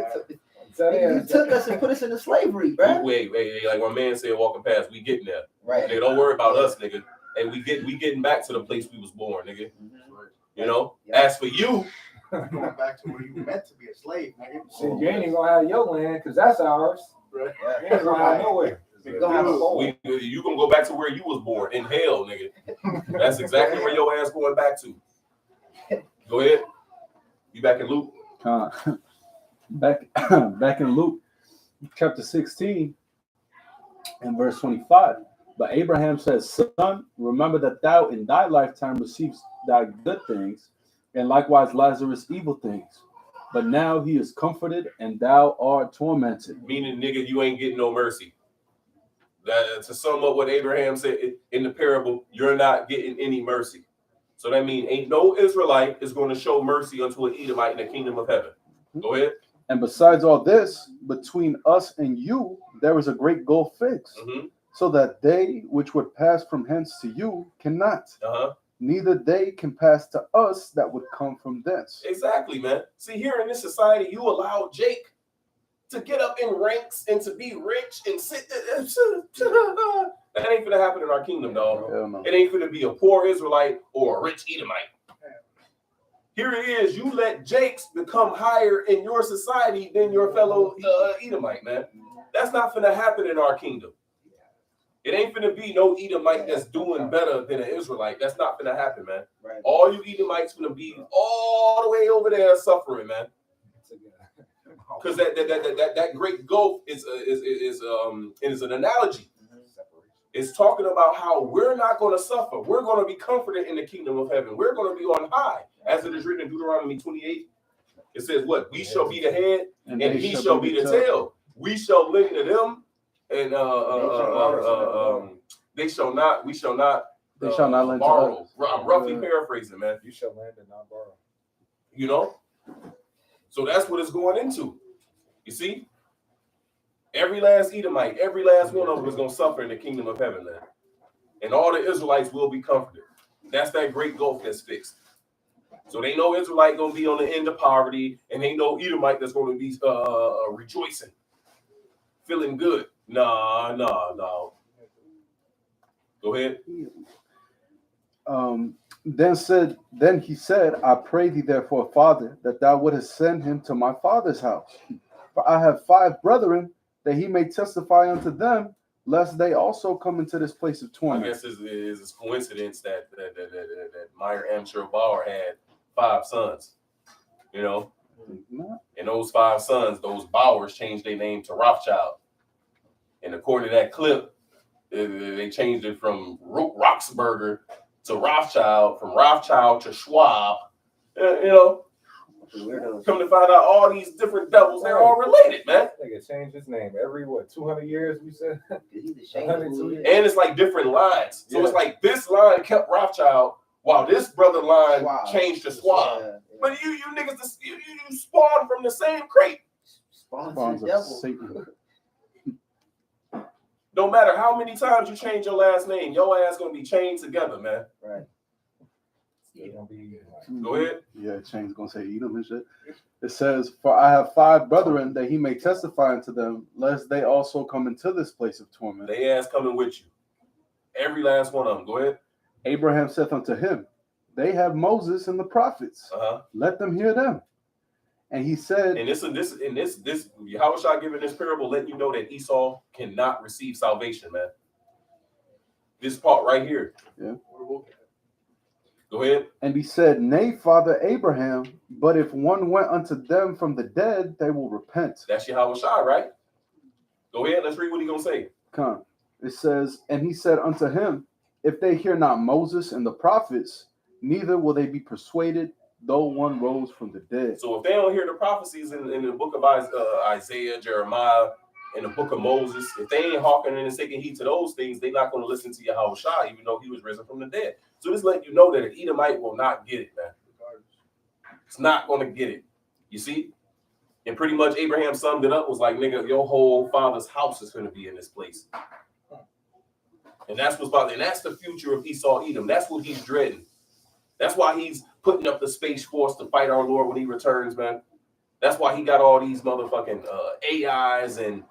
E: you took us and put us into slavery, bro.
A: Wait, like my man said, walking past, we getting there.
E: Right.
A: Nigga, don't worry about us, nigga. And we getting back to the place we was born, nigga. You know.
E: Yeah.
A: As for you,
F: Going back to where you meant to be a slave, nigga.
B: Shit, you ain't even gonna have your land because that's ours.
F: Right.
B: You ain't gonna have nowhere.
E: You're gonna have a bowl.
A: you gonna go back to where you was born in hell, nigga. That's exactly where your ass going back to. Go ahead. You back in Luke?
C: Back in Luke chapter 16 and verse 25. But Abraham says, Son, remember that thou in thy lifetime receivest thy good things, and likewise Lazarus evil things. But now he is comforted, and thou art tormented.
A: Meaning, nigga, you ain't getting no mercy. That, to sum up what Abraham said in the parable, you're not getting any mercy. So that means ain't no Israelite is going to show mercy unto an Edomite in the kingdom of heaven. Go ahead.
C: And besides all this, between us and you, there is a great gulf fixed, so that they which would pass from hence to you cannot. Neither they can pass to us that would come from thence.
A: Exactly, man. See, here in this society, you allow Jake to get up in ranks and to be rich and sit there. That ain't gonna happen in our kingdom, dog.
C: Hell no.
A: It ain't gonna be a poor Israelite or a rich Edomite. Here it is. You let Jakes become higher in your society than your fellow Edomite, man. That's not finna happen in our kingdom. It ain't finna be no Edomite that's doing better than an Israelite. That's not finna happen, man.
E: Right.
A: All you Edomites finna be all the way over there suffering, man. Because that great gulf is an analogy. It's talking about how we're not going to suffer. We're going to be comforted in the kingdom of heaven. We're going to be on high, as it is written in Deuteronomy 28. It says, "What we shall be the head, and he shall be the tail. We shall lend to them, and they shall not. We shall not.
C: They shall not lend to
A: borrow."
C: us.
A: I'm roughly paraphrasing, man.
B: You shall lend and not borrow.
A: You know, so that's what it's going into. You see, every last Edomite, every last one of them is going to suffer in the kingdom of heaven, man. And all the Israelites will be comforted. That's that great gulf that's fixed. So they know Israelite going to be on the end of poverty, and they know Edomite that's going to be rejoicing, feeling good. No. Go ahead.
C: Then he said, I pray thee therefore, Father, that thou wouldest send him to my father's house. For I have 5 brethren, that he may testify unto them, lest they also come into this place of
A: I
C: torment.
A: guess it's coincidence that Meyer Amsher Bauer had 5 sons, you know, and those 5 sons, those Bowers changed their name to Rothschild. And according to that clip, they changed it from Roxburger to Rothschild, from Rothschild to Schwab, you know. Come to find out all these different devils, they're all related, man.
B: Nigga changed his name every 200 years, we said?
A: And it's like different lines. So it's like this line kept Rothschild while this brother line changed to Schwab. But you niggas, you spawned from the same crate.
C: Spawns of Satan.
A: No matter how many times you change your last name, your ass gonna be chained together, man.
E: Right.
A: Go ahead.
C: Yeah, Chain's gonna say Edom and shit. It says, for I have 5 brethren, that he may testify unto them, lest they also come into this place of torment.
A: They ass coming with you. Every last one of them. Go ahead.
C: Abraham saith unto him, they have Moses and the prophets. Let them hear them. And he said,
A: and this Yahushua giving this parable, letting you know that Esau cannot receive salvation, man. This part right here.
C: Yeah.
A: Go ahead.
C: And he said, nay, Father Abraham, but if one went unto them from the dead, they will repent.
A: That's Yahushua, right? Go ahead. Let's read what he's going to say.
C: Come. It says, and he said unto him, if they hear not Moses and the prophets, neither will they be persuaded, though one rose from the dead.
A: So if they don't hear the prophecies in the book of Isaiah, Jeremiah, in the book of Moses, if they ain't hearkening and taking heed to those things, they're not going to listen to Yahushua, even though he was risen from the dead. So this letting you know that an Edomite will not get it, man. It's not going to get it. You see? And pretty much Abraham summed it up, was like, nigga, your whole father's house is going to be in this place. And that's what's about, and that's the future of Esau Edom. That's what he's dreading. That's why he's putting up the Space Force to fight our Lord when he returns, man. That's why he got all these motherfucking AIs and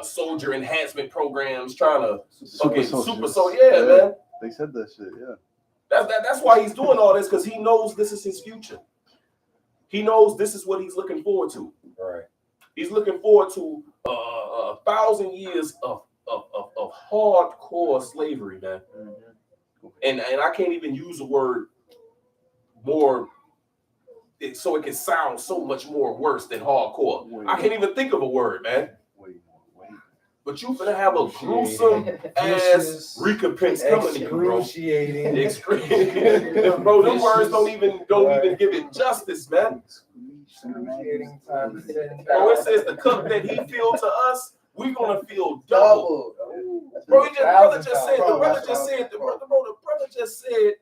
A: soldier enhancement programs trying to super soldier. Yeah, man.
C: They said that shit, yeah.
A: That's why he's doing all this, because he knows this is his future. He knows this is what he's looking forward to.
B: Right.
A: He's looking forward to 1,000 years of hardcore slavery, man. And I can't even use a word more so it can sound so much more worse than hardcore. I can't even think of a word, man. But you finna have a gruesome ass recompense coming to you, bro. Excruciating. Bro, them words don't even give it justice, man. Bro, it says the cup that he filled to us, we're gonna feel double. Bro, the brother just said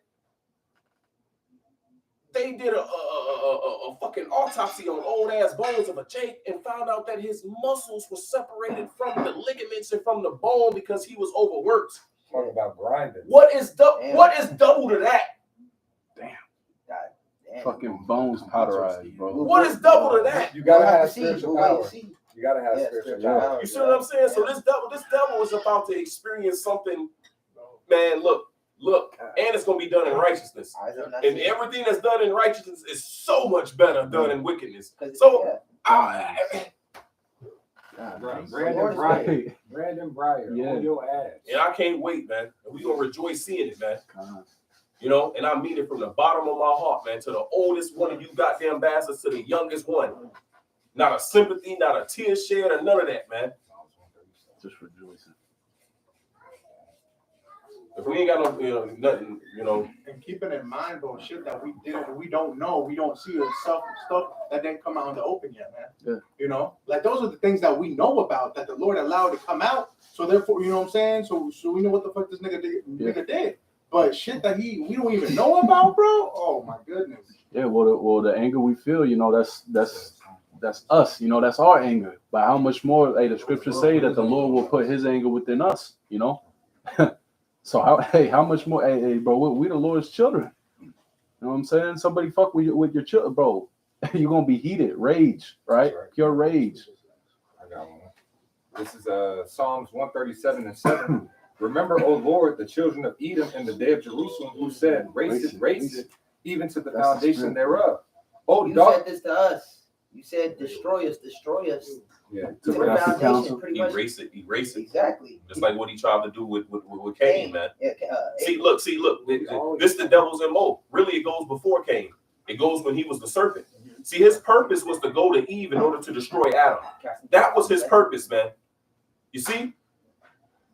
A: they did a fucking autopsy on old ass bones of a Jake and found out that his muscles were separated from the ligaments and from the bone because he was overworked.
B: Talking about grinding.
A: What is double to that?
E: Damn.
C: Fucking bones powderized, bro.
A: What is double to that?
B: You gotta have spiritual power. You gotta have spiritual power.
A: You see what I'm saying? So this devil is about to experience something. Man, look, Look, and it's gonna be done in righteousness.
E: Eyes have not
A: And
E: seen.
A: everything that's done in righteousness is so much better done in wickedness.
E: 'Cause-
A: So
E: yeah.
B: Brandon Breyer. Brandon Breyer.
C: Yeah.
B: On your ass.
A: and I can't wait, man. And we gonna rejoice seeing it, man.
C: Uh-huh.
A: You know, and I mean it from the bottom of my heart, man. To the oldest one of you goddamn bastards, to the youngest one. Not a sympathy, not a tear shed, or none of that, man.
C: Just rejoicing.
A: If we ain't got no, nothing,
F: And keeping in mind, bro, shit that we didn't, we don't know, we don't see the stuff that didn't come out in the open yet, man.
C: Yeah.
F: You know, like those are the things that we know about that the Lord allowed to come out. So therefore, you know what I'm saying? So we know what the fuck this nigga did. But shit that we don't even know about, bro. Oh my goodness.
C: Yeah, well, the anger we feel, that's us. That's our anger. But how much more? Hey, the scriptures say that the Lord will put His anger within us. So how much more? Hey, bro, we the Lord's children. You know what I'm saying? Somebody fuck with your children, bro. You're gonna be heated, rage, right? Pure rage.
B: I got one. This is Psalms 137:7. Remember, O Lord, the children of Edom in the day of Jerusalem, who said, race it, even to the
C: That's
B: foundation
C: the
B: thereof. Oh,
E: You
B: dog.
E: said this to us. You said destroy us.
B: Yeah.
E: To the
C: That's the
E: foundation,
C: counsel.
E: pretty much.
A: erase it.
E: Exactly.
A: Just like what he tried to do with Cain, man.
E: Yeah,
A: See, look. This the devil's MO. Really, it goes before Cain. It goes when he was the serpent. See, his purpose was to go to Eve in order to destroy Adam. That was his purpose, man. You see?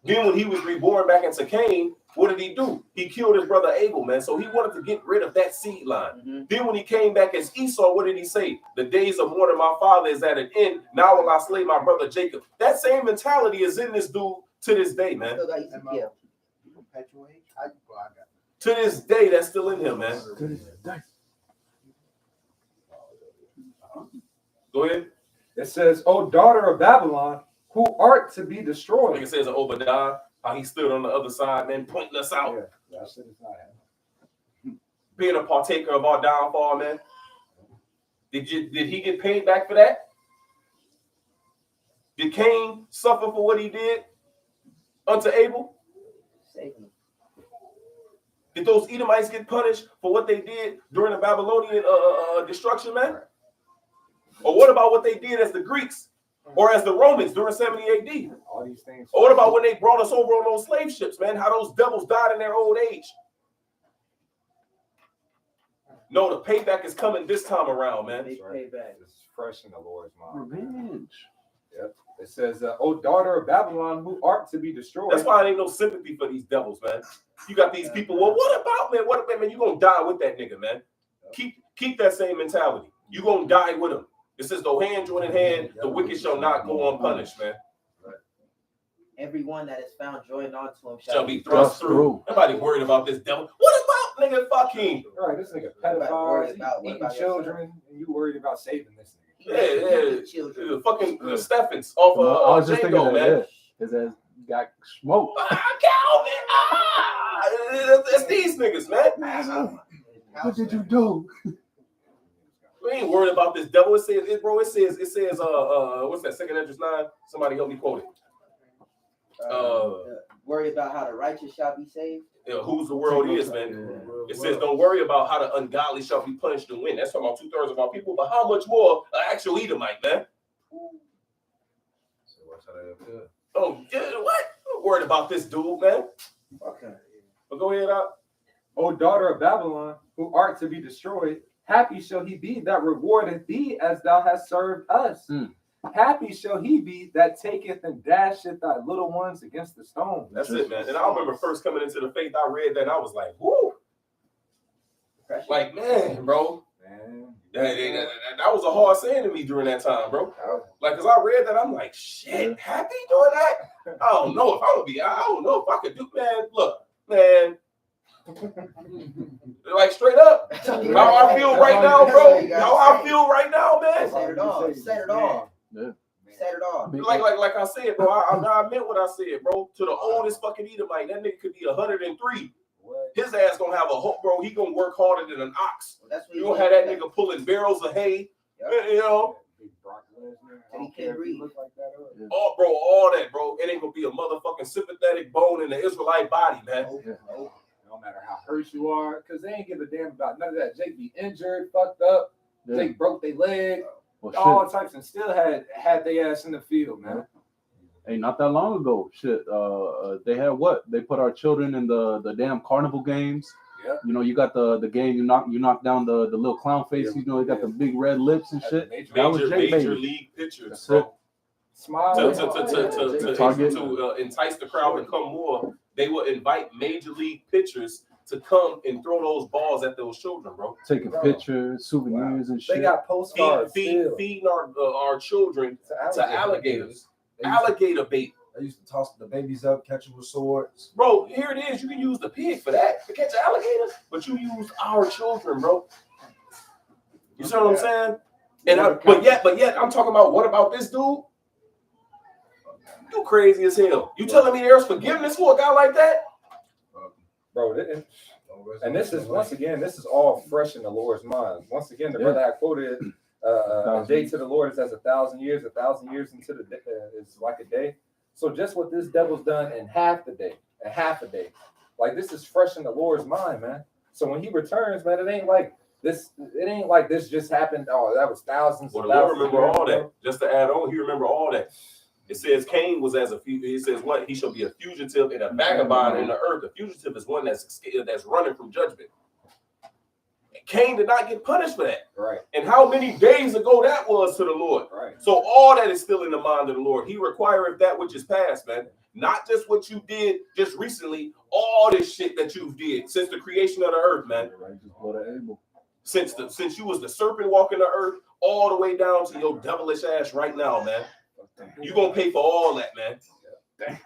A: Then when he was reborn back into Cain, what did he do? He killed his brother Abel, man. So he wanted to get rid of that seed line.
E: Mhm.
A: Then when he came back as Esau, what did he say? The days of mourning my father is at an end. Now will I slay my brother Jacob. That same mentality is in this dude to this day, man.
E: Still got Ezekiel.
F: Perpetuate. I got it.
A: To this day, that's still in him, man. Go ahead.
B: It says, O daughter of Babylon, who art to be
A: Like
B: destroyed.
A: it says in Obadiah, how he stood on the other side, man, pointing us out,
B: Yeah, that shit is not happening.
A: being a partaker of our downfall, man. Did he get paid back for that? Did Cain suffer for what he did unto Abel?
E: Save me.
A: Did those Edomites get punished for what they did during the Babylonian destruction, man? Or what about what they did as the Greeks or as the Romans during 70 AD?
B: All these things.
A: Or what about when they brought us over on those slave ships, man? How those devils died in their old age? No, the payback is coming this time around, man.
E: Big payback.
B: It's fresh in the Lord's mind.
C: Revenge.
B: Yep. It says, O daughter of Babylon, who art to be destroyed.
A: That's why I ain't no sympathy for these devils, man. You got these people. Well, what about, man? What about, man? You gonna die with that nigga, man. Keep that same mentality. You gonna die with him. It says, though hand join in hand, the wicked shall not go unpunished, man.
E: Everyone that is found joined onto him
A: Shall be thrust through. Nobody worried about this devil. What about nigga fucking?
B: All right, this nigga
E: Nobody worried
B: pedophile,
E: about- what
B: eating
E: about
B: children, and you worried about saving this nigga.
A: Yeah.
E: Children.
A: Fucking Steffens off
C: I was just thinking
A: Django,
C: of
A: man.
C: that. His ass got smoked.
A: Calvin! It's these niggas, man.
C: What did you do?
A: We ain't worried about this devil. It says, what's that? 2 Esdras 9. Somebody help me quote it.
E: Worry about how the righteous shall be saved.
A: Whose the world is, man. It says, don't worry about how the ungodly shall be punished and win. That's talking about 2/3 of our people, but how much more an actual Edomite, man? Oh, yeah, what? I'm worried about this dude, man.
F: Okay.
A: But go ahead, out.
B: O daughter of Babylon, who art to be destroyed, happy shall he be that rewardeth thee as thou hast served us.
C: Mm.
B: Happy shall he be that taketh and dasheth thy little ones against the stone.
A: That's it, man. And I remember first coming into the faith, I read that and I was like, whoo. Like, man, bro.
B: Man,
A: That was a hard saying to me during that time, bro. Like, cause I read that, I'm like, shit, happy doing that? I don't know if I would be. I don't know if I could do. Man, look, man. Like straight up, how I feel right now, bro. How I feel right now, man.
E: Set it off. Set it off.
C: Yeah.
E: Set it off.
A: Like I said, bro. I meant what I said, bro. To the oldest fucking Edomite, that nigga could be 103. His ass gonna have a hope, bro. He gonna work harder than an ox.
E: Well, that's what
A: You gonna have that nigga pulling barrels of hay, you know.
B: Big Brock Lesnar.
E: And he
B: I don't care
E: can't
B: if he
E: breathe.
B: look like that or-
A: Oh, bro, all that, bro. It ain't gonna be a motherfucking sympathetic bone in the Israelite body, man.
B: It don't hurt you are, because they ain't give a damn about none of that. Jake be injured, fucked up.
C: Yeah.
B: Jake broke their leg,
C: Well,
B: all
C: shit.
B: types, and still had their ass in the field, man.
C: Hey, not that long ago, shit. They had what? They put our children in the damn carnival games.
B: Yeah.
C: You know, you got the game. You knock down the little clown face.
B: Yeah.
C: You know, you got
B: Yeah.
C: the big red lips and
B: At
C: shit.
B: the major-
C: That was Jake
A: Major
C: Baby.
A: league pictures,
C: That's
A: bro.
C: it.
B: Smile.
A: To entice the crowd to come more, they will invite major league pitchers to come and throw those balls at those children, bro.
C: Taking
B: Bro.
C: pictures, souvenirs, and shit.
B: They got postcards. still.
A: Feeding our children to alligators.
H: They used to-
A: Alligator bait.
H: They used to toss the babies up, catch them with swords.
A: Bro, here it is. You can use the pig for that to catch an alligator, but you use our children, bro. You see what I'm saying? But yet, I'm talking about what about this dude? You crazy as hell. You telling me there's forgiveness for a guy like that?
B: Bro, and this is once again, this is all fresh in the Lord's mind. Once again, the brother I quoted, a day to the Lord is as 1,000 years. 1,000 years into the day is like a day. So just what this devil's done in half a day, like this is fresh in the Lord's mind, man. So when he returns, man, it ain't like this. It ain't like this just happened. Oh, that was thousands.
A: Well,
B: and
A: the Lord
B: thousands of
A: remember
B: years
A: all
B: ago.
A: that. Just to add on, he remember all that. It says Cain was as a it says what? He shall be a fugitive and a vagabond in the earth. A fugitive is one that's running from judgment. And Cain did not get punished for that.
B: Right,
A: And how many days ago that was to the Lord.
B: right.
A: So all that is still in the mind of the Lord. He requireth that which is past, man. Not just what you did just recently, all this shit that you've did since the creation of the earth, man. Since you was the serpent walking the earth, all the way down to your devilish ass right now, man. You gonna pay for all that, man.
B: Hey,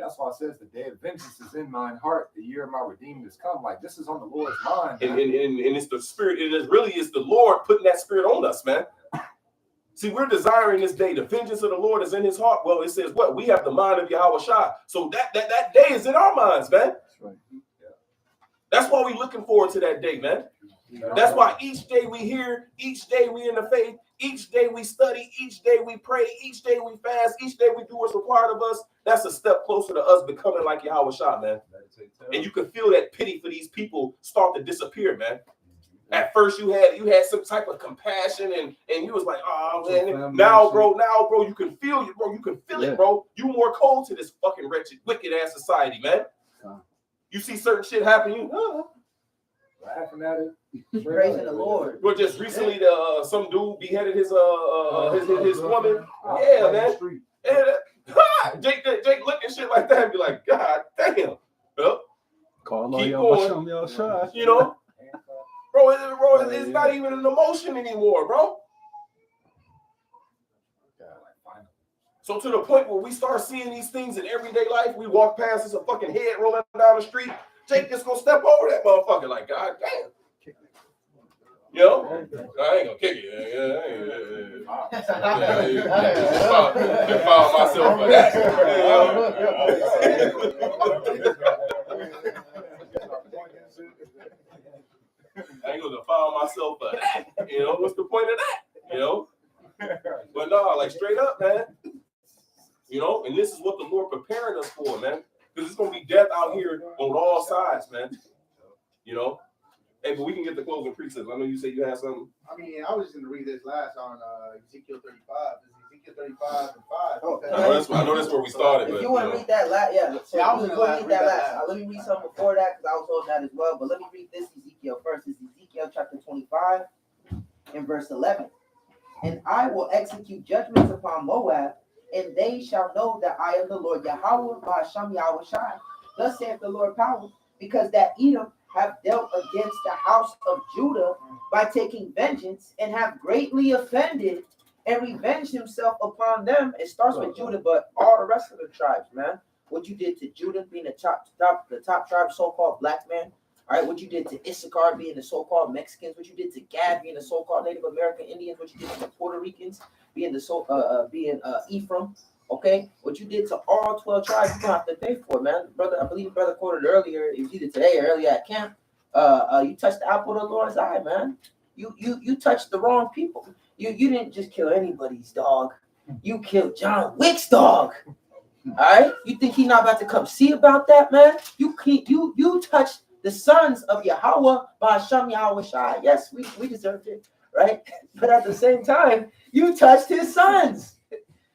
B: that's why it says the day of vengeance is in mine heart. The year of my redeemed is come. Like this is on the Lord's mind.
A: And
B: man.
A: it's the spirit. It is really is the Lord putting that spirit on us, man. See, we're desiring this day. The vengeance of the Lord is in his heart. Well, it says what? We have the mind of Yahweh Shai. So that day is in our minds, man.
C: That's right.
A: That's why we're looking forward to that day, man. That's why each day we hear, each day we in the faith, each day we study, each day we pray, each day we fast, each day we do what's required of us. That's a step closer to us becoming like Yahweh Shai, man. And you can feel that pity for these people start to disappear, man. At first you had some type of compassion and you was like, oh man, now bro, you can feel it, bro. You can feel it, bro. You more cold to this fucking wretched, wicked ass society, man. You see certain shit happen, you
B: Laughing at it.
E: Praising the Lord.
A: Well, just recently, some dude beheaded his woman. Yeah, man. And, Jake look at shit like that and be like, God damn.
C: Call
A: Keep
C: on
A: going.
C: y'all shy.
A: You know, bro, it's not even an emotion anymore, bro. So to the point where we start seeing these things in everyday life, we walk past, it's a fucking head rolling down the street. Jake just gonna step over that motherfucker like, God damn. You know? I ain't gonna kick it. I found myself for that. I ain't gonna defile myself for that. You know, what's the point of that? You know? But no, like straight up, man. You know, and this is what the Lord preparing us for, man. Because it's gonna be death out here on all sides, man. You know? Hey, but we can get the closing precepts. I know you said you had something.
F: I mean, I was just going to read this last on Ezekiel 35. This is Ezekiel 35 and 5.
E: Okay.
A: I know that's where we started.
E: If
A: But,
E: you want to read that last, yeah. So
F: Yeah, I was
E: we'll
F: gonna
E: read
F: read
E: that
F: that
E: last.
F: last.
E: Let me read something before that because I was told that as well. But let me read this Ezekiel first. It's Ezekiel chapter 25 and verse 11. And I will execute judgments upon Moab, and they shall know that I am the Lord Yahweh Ba'asham Yahweh Shai. Thus saith the Lord power, because that Edom have dealt against the house of Judah by taking vengeance and have greatly offended and revenged himself upon them. It starts with Judah, but all the rest of the tribes, man. What you did to Judah being the top tribe, so-called black man. All right, what you did to Issachar being the so-called Mexicans, what you did to Gad being the so-called Native American Indians, what you did to the Puerto Ricans being the Ephraim. Okay, what you did to all 12 tribes, you gonna have to pay for it, man. Brother, I believe brother quoted earlier, it was either today or earlier at camp. You touched the apple of the Lord's eye, man. You touched the wrong people. You didn't just kill anybody's dog. You killed John Wick's dog. All right, you think he not about to come see about that, man? You touched the sons of Yahweh, Ba'asham Yahweh Shai. Yes, we deserved it, right? But at the same time, you touched his sons.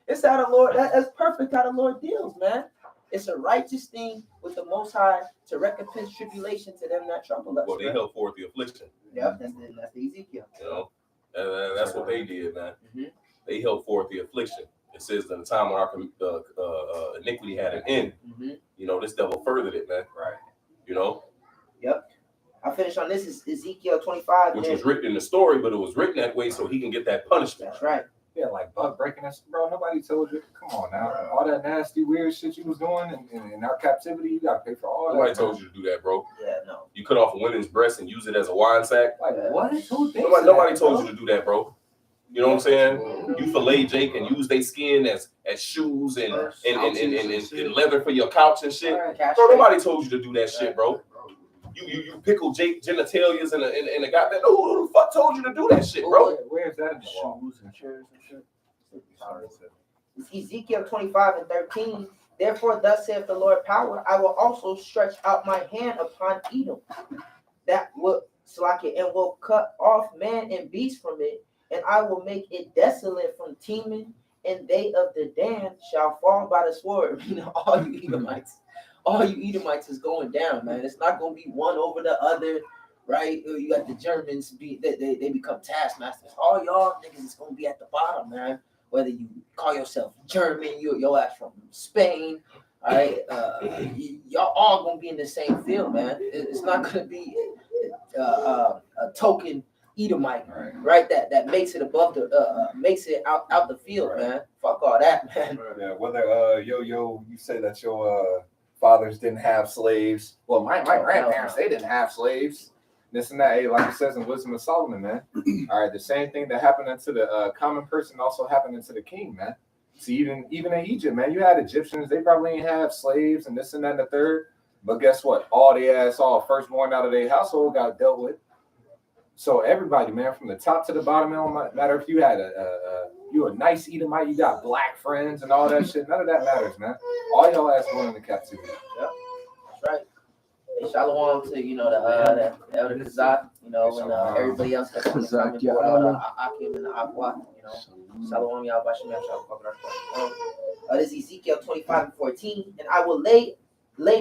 E: It's how the Lord, that's perfect how the Lord deals, man. It's a righteous thing with the Most High to recompense tribulation to them that trouble us.
A: Well, they
E: man.
A: held forth the affliction.
E: Yep, that's the Ezekiel.
A: You know, and that's what they did, man.
E: Mhm.
A: They held forth the affliction. It says in the time when our iniquity had an end.
E: Mhm.
A: You know, this devil furthered it, man.
B: Right.
A: You know,
E: I finish on this is Ezekiel 25.
A: which
E: and
A: was written in the story, but it was written that way so he can get that punishment.
E: That's right.
B: Yeah, like buck breaking us, bro. Nobody told you. Come on now, all that nasty, weird shit you was doing in our captivity, you gotta pay for all
A: Nobody
B: that.
A: told you to do that, bro.
E: Yeah, no.
A: You cut off a woman's breast and use it as a wine sack.
B: Like what? Who thinks
A: Nobody
B: that,
A: told
B: bro?
A: you to do that, bro. You know what I'm saying? You fillet Jake and use their skin as shoes and leather for your couch and shit.
E: Cash
A: Bro,
E: rate.
A: nobody told you to do that shit, bro. You pickle Jake genitalias in the goddamn. Who the fuck told you to do that shit, bro?
B: Where's that in the law?
H: Shoes and chairs and shit.
E: It's Ezekiel 25 and 13. Therefore, thus saith the Lord power, I will also stretch out my hand upon Edom, that will and will cut off man and beast from it, and I will make it desolate from Teman, and they of the Dan shall fall by the sword. You know, all you Edomites is going down, man. It's not gonna be one over the other, right? You got the Germans they become taskmasters. All y'all niggas is gonna be at the bottom, man. Whether you call yourself German, your ass from Spain, all right? Y'all all gonna be in the same field, man. It's not gonna be a token Edomite, right? That makes it above the makes it out the field, man. Fuck all that, man.
B: Yeah, whether you say that your fathers didn't have slaves. Well, my grandparents, they didn't have slaves. This and that, hey, like it says in Wisdom of Solomon, man. All right, the same thing that happened to the common person also happened to the king, man. See, even in Egypt, man, you had Egyptians, they probably didn't have slaves and this and that and the third. But guess what? All firstborn out of their household got dealt with. So everybody, man, from the top to the bottom, it don't matter if you had you a nice Edomite, you got black friends and all that shit. None of that matters, man. All y'all ass going into captivity.
E: Yep, that's right. Hey, shalom to the Elder Kazak, and everybody else that's on the comment board, all the Akim and the Aqua, shalom y'all, Bashim y'all, this is Ezekiel 25 and 14, and I will lay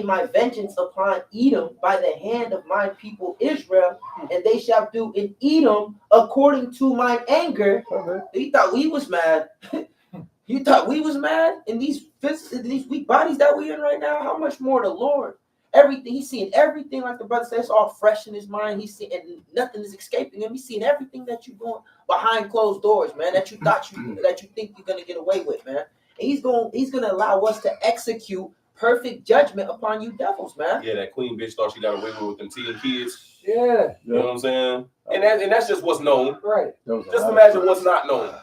E: my vengeance upon Edom by the hand of my people Israel, and they shall do in Edom according to mine anger. You thought we was mad? You thought we was mad in these weak bodies that we in right now? How much more the Lord? Everything he's seeing, everything like the brother says, it's all fresh in his mind. He's seeing, and nothing is escaping him. He's seeing everything that you're doing behind closed doors, man. That you think you're gonna get away with, man. And he's gonna allow us to execute perfect judgment upon you devils, man.
A: Yeah, that queen bitch thought she got away with them 10 kids.
B: Yeah.
A: You know what I'm saying? And that's just what's known.
B: Right.
A: Just imagine what's not known.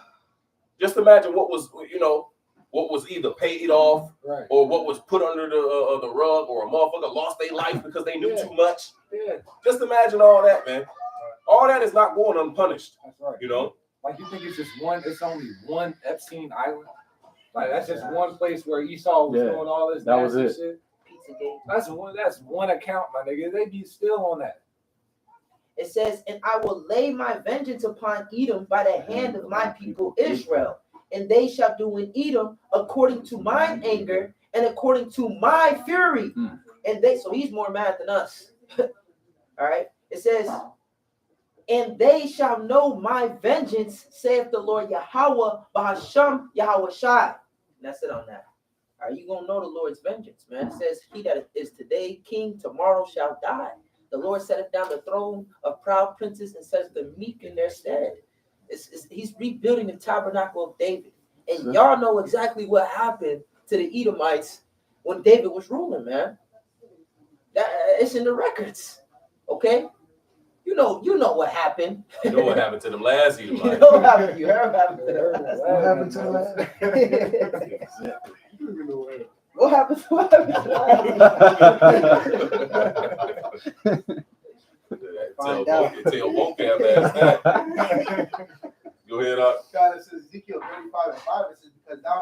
A: Just imagine what was, what was either paid off,
B: right,
A: or what was put under the rug, or a motherfucker lost their life because they knew too much.
B: Yeah.
A: Just imagine all that, man. All that is not going unpunished.
B: That's right.
A: Like
B: you think it's only one Epstein Island? Like that's just one place where Esau was doing all this.
C: That was it.
B: Shit.
E: Pizzagate.
B: That's one account, my nigga. They be still on that.
E: It says, and I will lay my vengeance upon Edom by the hand of my people Israel, and they shall do in Edom according to mine anger and according to my fury. And so he's more mad than us. All right. It says, and they shall know my vengeance, saith the Lord Yahweh, Bahasham Yahweh Shai. And that's it on that. Are you gonna know the Lord's vengeance, man? It says, he that is today king, tomorrow shall die. The Lord setteth down the throne of proud princes and sets the meek in their stead. He's rebuilding the tabernacle of David. And y'all know exactly what happened to the Edomites when David was ruling, man. It's in the records. Okay? You know what happened.
A: You know what happened to them last Edomites.
E: You know what happened. You heard what happened to them last.
H: What happened to the last?
E: What happened to
A: Tell vocab ass that. Go ahead, up.
F: God, it says Ezekiel 35 and 5. It says, because thou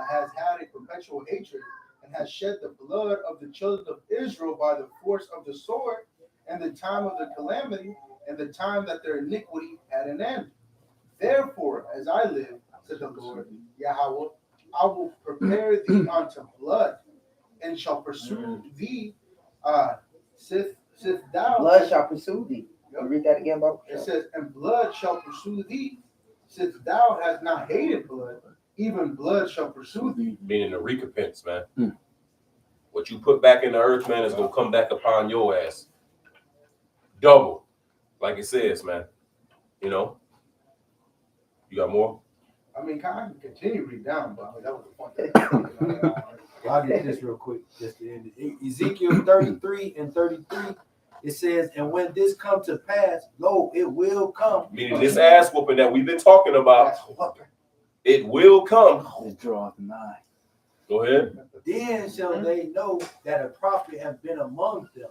F: has had a perpetual hatred and has shed the blood of the children of Israel by the force of the sword, and the time of the calamity, and the time that their iniquity had an end. Therefore, as I live, said the Lord Yahweh, I will prepare thee unto blood, and shall pursue thee. Sith thou.
E: Blood shall pursue thee.
F: Yep.
E: You read that again, Bob?
F: It says, and blood shall pursue thee, since thou hast not hated blood, even blood shall pursue thee.
A: Meaning the recompense, man.
C: Hmm.
A: What you put back in the earth, man, is gonna come back upon your ass. Double. Like it says, man. You know? You got more?
F: I mean, kind of continue to read down, but I mean, that was the point.
D: I'll get this real quick. Just to end it. Ezekiel 33 and 33. It says, and when this come to pass, lo, it will come.
A: Meaning this ass whooping that we've been talking about,
F: That's what-
A: it will come.
C: They draw the nine.
A: Go ahead.
D: Then shall they know that a prophet has been among them.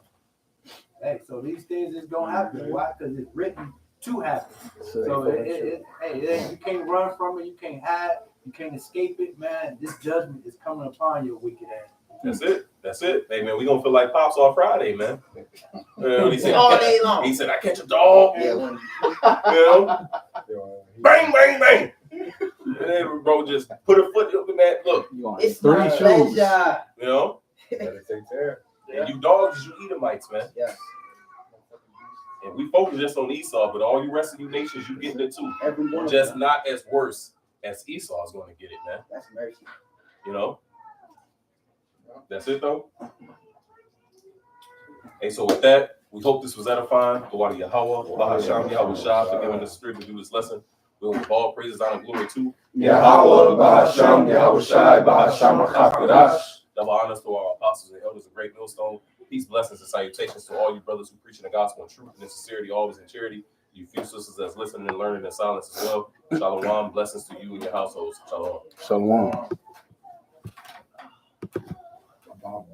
D: Hey, so these things is gonna happen. Why? Because it's written to happen. So you can't run from it. You can't hide. You can't escape it, man. This judgment is coming upon your wicked ass.
A: That's it. That's it. Hey, man, we gonna feel like Pops on Friday, man. He said,
E: All day long.
A: he said, I catch a dog.
E: Yeah, when
A: You know? Bang, bang, bang. And then, bro, just put a foot up in that. Look,
C: You on
E: it's
C: three
E: my
C: shoes.
E: pleasure.
A: you know?
B: Better take care.
A: And you dogs, you Edomites, man.
E: Yeah.
A: And we focus just on Esau, but all you rest of you nations, you getting it too.
E: Every one of
A: Just
E: them.
A: not as worse as Esau's going to get it, man.
E: That's mercy.
A: You know? That's it, though. Hey, so with that, we hope this was edifying. Gawadi Yahweh, Bahasham Yahweh Shah, for giving us the spirit to do this lesson. We will give all praises, honor, and glory to
B: Yahweh, Bahasham, Yahweh Shai, Bahasham, Chafadash.
A: double honors to our apostles and elders of Great Millstone. Peace, blessings, and salutations to all you brothers who preach the gospel in truth and in sincerity, always in charity. You few sisters that's listening and learning in silence as well. Shalom, blessings to you and your households. Shalom.
C: Shalom.
B: Bomb.